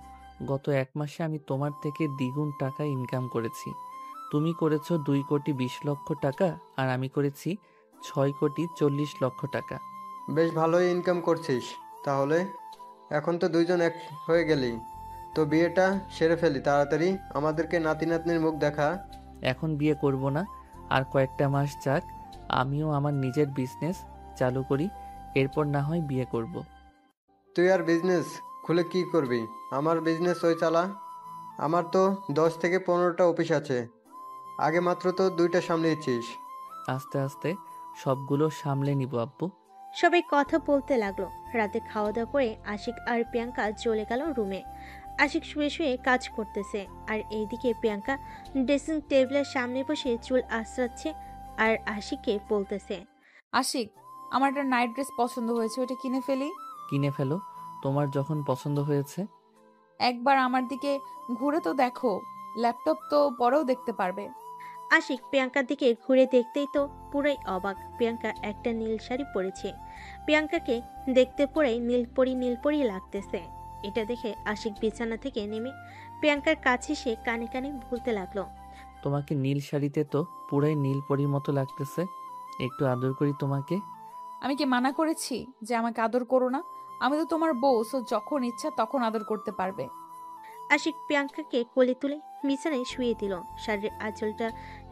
গত 1 মাসে আমি তোমার থেকে দ্বিগুণ টাকা ইনকাম করেছি। তুমি করেছো 2,20,00,000 টাকা আর আমি করেছি 6,40,00,000 টাকা। বেশ ভালোই ইনকাম করছিস। তাহলে এখন তো দুইজন এক হয়ে গেলি, তো বিয়েটা সেরে ফেলি তাড়াতাড়ি, আমাদেরকে নাতি নাতনির মুখ দেখা। এখন বিয়ে করব না, আর কয়েকটা মাস যাক, আমিও আমার নিজের বিজনেস চালু করি, এরপর না হয় বিয়ে করব। তুই আর বিজনেস খুলে কি করবি? আমার বিজনেস ওই চালা। আমার তো 10 থেকে 15টা অফিস আছে, আগে মাত্র তো 2টা সামলেছিস। আস্তে আস্তে সবগুলো সামলে নিব আব্বু। সবাই কথা বলতে লাগলো। রাতে খাওয়া দাওয়া করে আশিক আর প্রিয়াঙ্কা চলে গেল রুমে। আশিক শুয়ে শুয়ে কাজ করতেছে আর এইদিকে প্রিয়াঙ্কা ড্রেসিং টেবিলের সামনে বসে চুল আঁচড়াচ্ছে আর আশিককে বলতেছে, আশিক, আমার একটা নাইট ড্রেস পছন্দ হয়েছে, ওটা কিনে ফেলি। কিনে ফেলো, তোমার যখন পছন্দ হয়েছে। একবার আমার দিকে ঘুরে তো দেখো, ল্যাপটপ তো পরেও দেখতে পারবে। আশিক প্রিয়াঙ্কার দিকে ঘুরে দেখতেই তো পুরাই অবাক। প্রিয়াঙ্কা একটা নীল শাড়ি পরেছে। প্রিয়াঙ্কাকে দেখতে পুরাই নীলপরি লাগতেছে। এটা দেখে আশিক বিছানা থেকে নেমে প্রিয়াঙ্কার কাছে এসে কানে কানে বলতে লাগলো, তোমাকে নীল শাড়িতে তো পুরাই নীল পরীর মতো লাগতেছে, একটু আদর করি তোমাকে। আমি কি মানা করেছি যে আমাকে আদর করো না? আমি তো তোমার বউ, সো যখন ইচ্ছা তখন আদর করতে পারবে। আশিক প্রিয়াঙ্কাকে কোলে তুলে বিছানায় শুয়ে দিল। শাড়ির আঁচলটা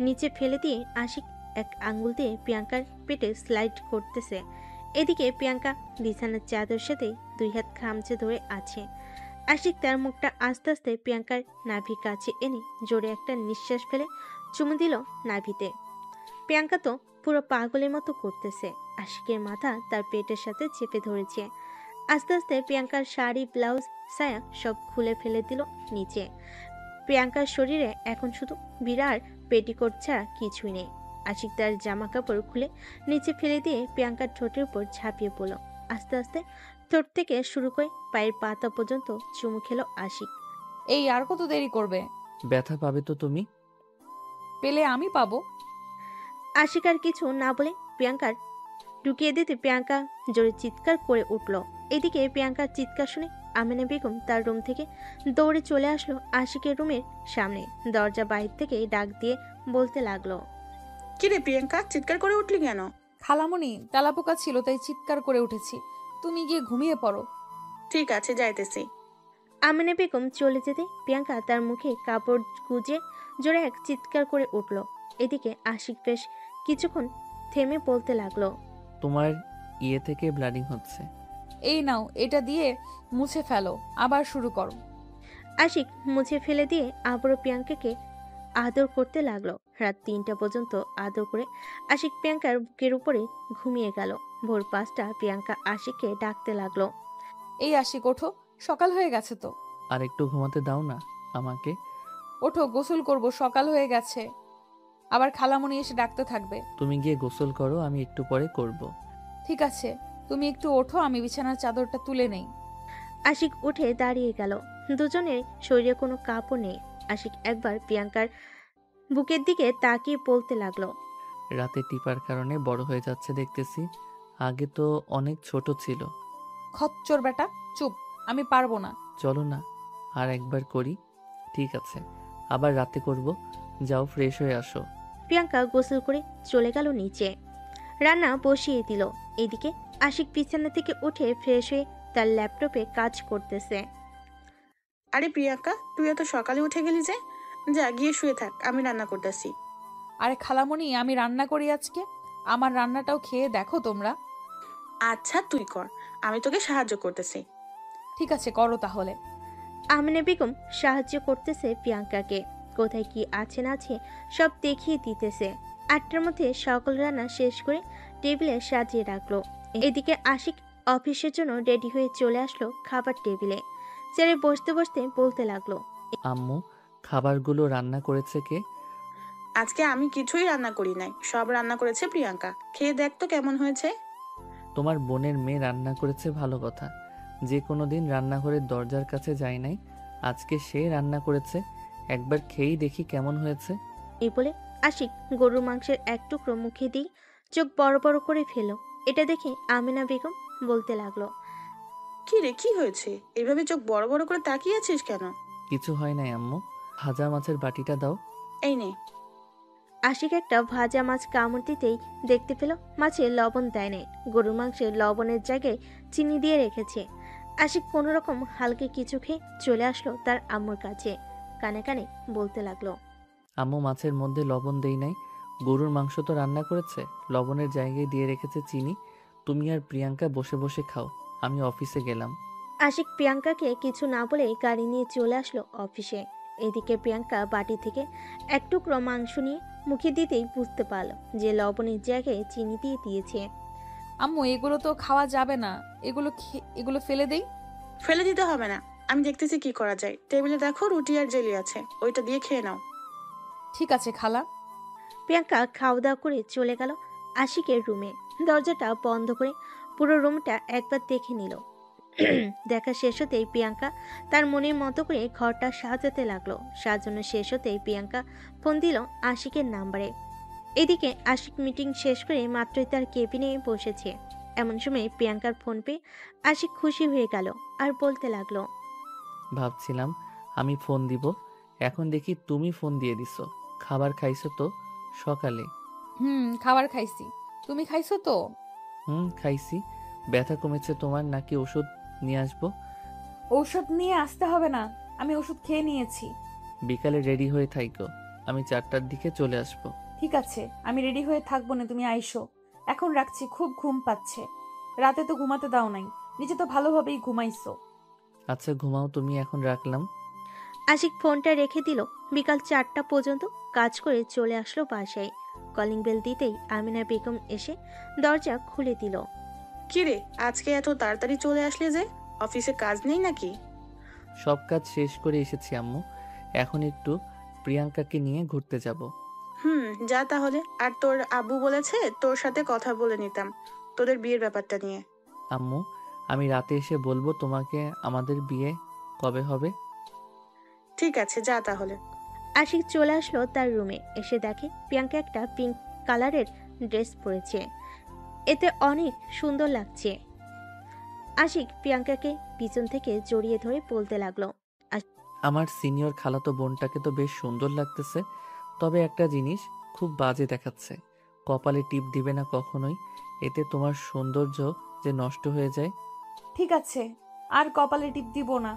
নিচে ফেলে দিয়ে আশিক এক আঙ্গুল দিয়ে প্রিয়াঙ্কার পেটে স্লাইড করতেছে। এদিকে প্রিয়াঙ্কা বিছানার চাদর সাথে 2 হাত খামচে ধরে আছে। আশিক তার মুখটা আস্তে আস্তে প্রিয়াঙ্কার নাভির কাছে এনে জোরে একটা নিঃশ্বাস ফেলে চুমু দিল নাভিতে। প্রিয়াঙ্কা তো পুরো পাগলের মতো করতেছে। আশিকের মাথা তার পেটের সাথে চেপে ধরেছে। আস্তে আস্তে প্রিয়াঙ্কার শাড়ি, ব্লাউজ, সায়া সব খুলে ফেলে দিল নিচে। প্রিয়াঙ্কার শরীরে এখন শুধু বিরাট পেটিকোট ছাড়া কিছুই নেই। আশিক তার জামা কাপড় খুলে নিচে ফেলে দিয়ে প্রিয়াঙ্কার ঠোঁটের উপর ঝাঁপিয়ে পড়ল। আস্তে আস্তে ঠোঁট থেকে শুরু করে পায়ের পাতা পর্যন্ত চুমু খেলো আশিক। এই আর কত দেরি করবে? ব্যথা পাবে তো তুমি। পেলে আমি পাবো। আশিক আর কিছু না বলে প্রিয়াঙ্কার ঢুকিয়ে দিতে প্রিয়াঙ্কা জোরে চিৎকার করে উঠল। এদিকে প্রিয়াঙ্কার চিৎকার শুনে আমিনা বেগম তার রুম থেকে দৌড়ে চলে আসলো আশিকের রুমের সামনে। দরজা বাইরে থেকে ডাক দিয়ে বলতে লাগলো, কিরে প্রিয়াঙ্কা, চিৎকার করে উঠলি কেন? খালামণি, তেলাপোকা ছিল তাই চিৎকার করে উঠেছি, তুমি গিয়ে ঘুমিয়ে পড়ো। ঠিক আছে, যাইতেছি। আমিনা বেগম চলে যেতে প্রিয়াঙ্কা তার মুখে কাপড় গুজে জোরে এক চিৎকার করে উঠল। এদিকে আশিক বেশ কিছুক্ষণ থেমে বলতে লাগলো, তোমার ইয়ে থেকে ব্লাডিং হচ্ছে। এই নাও, এটা দিয়ে মুছে ফেলো, আবার শুরু করো। আশিক মুছে ফেলে দিয়ে আবারও প্রিয়াঙ্কাকে আদর করতে লাগলো। রাত 3টা পর্যন্ত আদর করে আশিক প্রিয়াঙ্কার বুকের উপরে ঘুমিয়ে গেল। ভোর 5টা প্রিয়াঙ্কা আশিককে ডাকতে লাগলো, এই আশিক, ওঠো, সকাল হয়ে গেছে তো। আর একটু ঘুমাতে দাও না আমাকে। ওঠো, গোসল করব, সকাল হয়ে গেছে। আবার খালামণি এসে ডাকতে থাকবে। তুমি গিয়ে গোসল করো, আমি একটু পরে করব। ঠিক আছে, তুমি একটু ওঠো, আমি বিছানার চাদরটা তুলে নেই। আশিক উঠে দাঁড়িয়ে গেল। দুজনের শরীরে কোনো কাপড় নেই। আশিক একবার প্রিয়াঙ্কার বুকের দিকে তাকিয়ে বলতে লাগলো, রাতে টিপার কারণে বড় হয়ে যাচ্ছে দেখতেছি, আগে তো অনেক ছোট ছিল। খচ্চর বেটা, চুপ, আমি পারবো না। চলো না আর একবার করি। ঠিক আছে, আবার রাতে করব, যাও ফ্রেশ হয়ে আসো। প্রিয়াঙ্কা গোসল করে চলে গেল নিচে। রান্না বসিয়ে দিল। এদিকে আশিক বিছানা থেকে উঠে ফ্রেশ হয়ে তার ল্যাপটপে কাজ করতেছে। আরে প্রিয়াঙ্কা, তুই এত সকালে উঠে গেলি যে? যা গিয়ে শুয়ে থাক, আমি রান্না করতেছি। আরে খালামণি, আমি রান্না করি আজকে, আমার রান্নাটাও খেয়ে দেখো তোমরা। আচ্ছা তুই কর, আমি তোকে সাহায্য করতেছি। ঠিক আছে, করো তাহলে। আমিনা বেগম সাহায্য করতেছে প্রিয়াঙ্কাকে। কোথায় কি আছে না আছে সব দেখিয়ে দিতেছে। 8টার মধ্যে সকল রান্না শেষ করে টেবিলে সাজিয়ে রাখলো। এদিকে আশিক অফিসের জন্য রেডি হয়ে চলে আসলো খাবার টেবিলে। চেয়ারে বসতে বসতে বলতে লাগলো, আম্মু, খাবারগুলো রান্না করেছে কে? আজকে আমি কিছুই রান্না করি নাই, সব রান্না করেছে প্রিয়াঙ্কা। খেয়ে দেখ তো কেমন হয়েছে। তোমার বোনের মেয়ে রান্না করেছে, ভালো কথা। যে কোনো দিন রান্নাঘরের দরজার কাছে যায় নাই, আজকে সে রান্না করেছে, একবার খেয়েই দেখি কেমন হয়েছে। এই বলে আশিক গরুর মাংসের এক টুকরো মুখে দিয়ে চোখ বড় বড় করে ফেলো। এটা দেখে আমিনা বেগম বলতে লাগলো, কি রে, কি হয়েছে? এভাবে চোখ বড় বড় করে তাকিয়ে আছিস কেন? কিছু হয় নাই আম্মু, ভাজা মাছের বাটিটা দাও। এই নে। আশিক একটা ভাজা মাছ কামড় দিতেই দেখতে পেল মাছে লবণ দেয় নাই, গরুর মাংসে লবণের জায়গায় চিনি দিয়ে রেখেছে। আশিক কোনোরকম হালকা কিছু খেয়ে চলে আসলো তার আম্মুর কাছে, কানে কানে বলতে লাগলো, আম্মু মাছের মধ্যে লবণ দেই নাই, গরুর মাংস তো রান্না করেছে, লবণের জায়গায় দিয়ে রেখেছে চিনি। তুমি আর প্রিয়াঙ্কা বসে বসে খাও, আমি অফিসে গেলাম। আশিক প্রিয়াঙ্কাকে কিছু না বলে গাড়ি নিয়ে চলে আসলো অফিসে। এদিকে প্রিয়াঙ্কা বাটি থেকে এক টুকরো মাংস নিয়ে মুখে দিতেই বুঝতে পারলো যে লবণের জায়গায় চিনি দিয়ে দিয়েছে। আম্মু এগুলো তো খাওয়া যাবে না, এগুলো ফেলে দেই। ফেলে দিতে হবে না, আমি দেখতেছি কি করা যায়। টেবিলে দেখো রুটি আর জেলি আছে, ওইটা দিয়ে খেয়ে নাও। ঠিক আছে খালা। প্রিয়াঙ্কা খাওয়া দাওয়া করে চলে গেল আশিকের রুমে। দরজাটা বন্ধ করে পুরো রুমটা একবার দেখে নিল। দেখা শেষ হতেই প্রিয়াঙ্কা তার মনের মতো করে ঘরটা সাজাতে লাগলো। সাজানো শেষ হতেই প্রিয়াঙ্কা ফোন দিল আশিকের নাম্বারে। এদিকে আশিক মিটিং শেষ করে মাত্রই তার কেবিনে বসেছে। এমন সময় প্রিয়াঙ্কার ফোন পেয়ে আশিক খুশি হয়ে গেল আর বলতে লাগলো, ভাবছিলাম আমি ফোন দিব, এখন দেখি তুমি ফোন দিয়ে দিছো। খাবার খাইছো তো সকালে? খাবার খাইছি, তুমি খাইছো তো? খাইছি। ব্যথা কমেছে তোমার নাকি ওষুধ নিয়ে আসবো? ঔষধ নিয়ে আসতে হবে না, আমি ওষুধ খেয়ে নিয়েছি। বিকালে রেডি হয়ে থাইকো, আমি 4টার দিকে চলে আসবো। ঠিক আছে, আমি রেডি হয়ে থাকবো না, তুমি আইসো। এখন রাখছি, খুব ঘুম পাচ্ছে। রাতে তো ঘুমাতে দাও নাই, নিচে তো ভালোভাবেই ঘুমাইছো। আচ্ছা ঘুমাও তুমি, এখন রাখলাম। আশিক ফোনটা রেখে দিল। বিকাল 4টা পর্যন্ত কাজ করে চলে আসলো বাসায়। কলিং বেল দিতেই আমিনা বেগম এসে দরজা খুলে দিল। কি রে, আজকে এত তাড়াতাড়ি চলে আসলে যে? অফিসে কাজ নেই নাকি? সব কাজ শেষ করে এসেছি আম্মু, এখন একটু প্রিয়াঙ্কাকে নিয়ে ঘুরতে যাব। যা তাহলে। আর তোর আব্বু বলেছে তোর সাথে কথা বলে নিতাম তোদের বিয়ের ব্যাপারটা নিয়ে। আম্মু আমি রাতে এসে বলবো তোমাকে আমাদের বিয়ে কবে হবে। ঠিক আছে, যা তাহলে। আশিক চলে আসলো তার রুমে। এসে দেখে প্রিয়াঙ্কা একটা পিঙ্ক কালারের ড্রেস পরেছে, এতে অনেক সুন্দর লাগছে। আশিক প্রিয়াঙ্কাকে পিছন থেকে জড়িয়ে ধরে বলতে লাগলো, আমার সিনিয়র খালাতো বোনটাকে তো বেশ সুন্দর লাগতেছে, তবে একটা জিনিস খুব বাজে দেখাচ্ছে। কপালে টিপ দিবে না কখনোই, এতে তোমার সৌন্দর্য যে নষ্ট হয়ে যায়। ঠিক আছে, আর কপালে টিপ দিব না,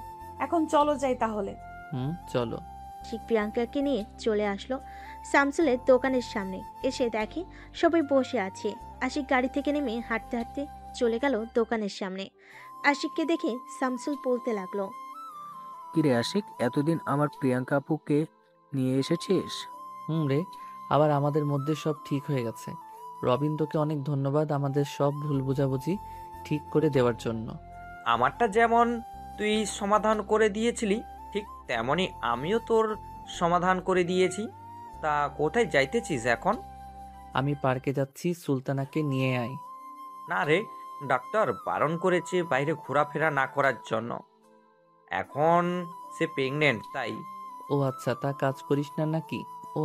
এখন চলো যাই তাহলে। চলো। আশিক প্রিয়াঙ্কাকে নিয়ে চলে আসলো শামসুলের দোকানের সামনে। এসে দেখে সবাই বসে আছে। আশিক গাড়ি থেকে নেমে হাঁটতে হাঁটতে চলে গেল দোকানের সামনে। আশিককে দেখে শামসুল বলতে লাগলো, কিরে আশিক, এতদিন আমার প্রিয়াঙ্কা আপুকে নিয়ে এসেছিস? রে, আবার আমাদের মধ্যে সব ঠিক হয়ে গেছে। রবিন তোকে অনেক ধন্যবাদ আমাদের সব ভুল বোঝাবুঝি ঠিক করে দেওয়ার জন্য। আমারটা যেমন তুই সমাধান করে দিয়েছিলি, ঠিক তেমনই আমিও তোর সমাধান করে দিয়েছি। তা কোথায় যাইতেছিস এখন? আমি পার্কে যাচ্ছি, সুলতানাকে নিয়ে আয়। না রে, ডাক্তার বারণ করেছে বাইরে ঘোরাফেরা না করার জন্য। এখন সে প্রেগনেন্ট, তাই। ও আচ্ছা, তা কাজ করিস না নাকি? ও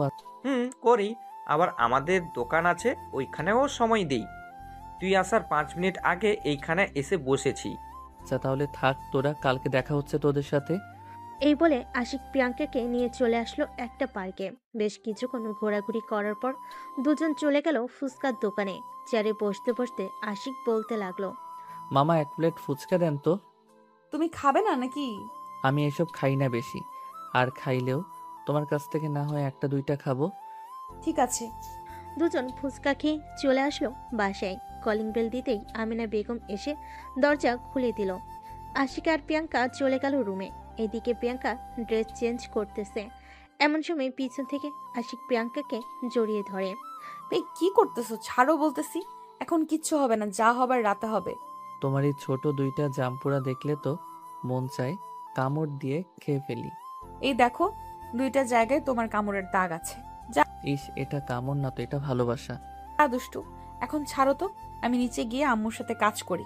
করি, আবার আমাদের দোকান আছে, ওইখানেও সময় দেই। তুই আসার 5 মিনিট আগে এইখানে এসে বসেছি। আচ্ছা তাহলে থাক তোরা, কালকে দেখা হচ্ছে তোদের সাথে। এই বলে আশিক প্রিয়াঙ্কাকে নিয়ে চলে আসলো একটা পার্কে। বেশ কিছুক্ষণ ঘোরাঘুরি করার পর দুজন চলে গেল ফুচকার দোকানে। চেয়ারে বসতে বসতে আশিক বলতে লাগলো, মামা 1 প্লেট ফুচকা দেন তো। তুমি খাবে না নাকি? আমি এসব খাই না বেশি, আর খাইলেও তোমার কাছ থেকে না হয় 1-2টা খাবো। ঠিক আছে। দুজন ফুচকা খেয়ে চলে আসলো বাসায়। কলিং বেল দিতেই আমিনা বেগম এসে দরজা খুলে দিল। আশিক আর প্রিয়াঙ্কা চলে গেল রুমে। এদিকে প্রিয়াঙ্কা ড্রেস চেঞ্জ করতেছে। এমন সময় পিছন থেকে আশিক প্রিয়াঙ্কাকে জড়িয়ে ধরে। এই কি করতেছো? ছাড়ো বলতেছি। এখন কিচ্ছু হবে না, যা হবার রাতে হবে। তোমার এই ছোট 2টা জাম্পুরা দেখলে তো মন চায় কামড় দিয়ে খেয়ে ফেলি। এই দেখো, 2টা জায়গায় তোমার কামড়ের দাগ আছে। যা। ইস, এটা কামড় না তো, এটা ভালোবাসা। দুষ্টু, এখন ছাড়ো তো, আমি নিচে গিয়ে আম্মুর সাথে কাজ করি।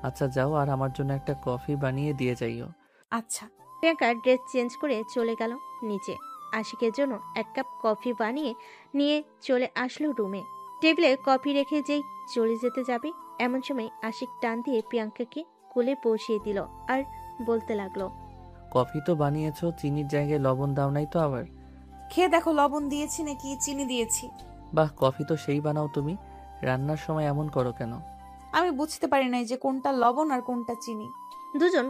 আচ্ছা যাও, আর আমার জন্য একটা কফি বানিয়ে দিয়ে যাইও। আচ্ছা। প্রিয়াঙ্কা ড্রেস চেঞ্জ করে চলে গেল নিচে। আশিকের জন্য এক কাপ কফি বানিয়ে নিয়ে চলে আসলো রুমে। টেবিলে কফি রেখে যেই চলে যেতে যাবে এমন সময় আশিক টান দিয়ে প্রিয়াঙ্কাকে কোলে বসিয়ে দিল আর বলতে লাগলো, কফি তো বানিয়েছো, চিনির জায়গায় লবণ দাও নাই তো আবার? খেয়ে দেখো লবণ দিয়েছি নাকি চিনি দিয়েছি। বাহ, কফি তো সেই বানাও তুমি, রান্নার সময় এমন করো কেন? আমি বুঝতে পারি নাই যে কোনটা লবণ আর কোনটা চিনি। দুজন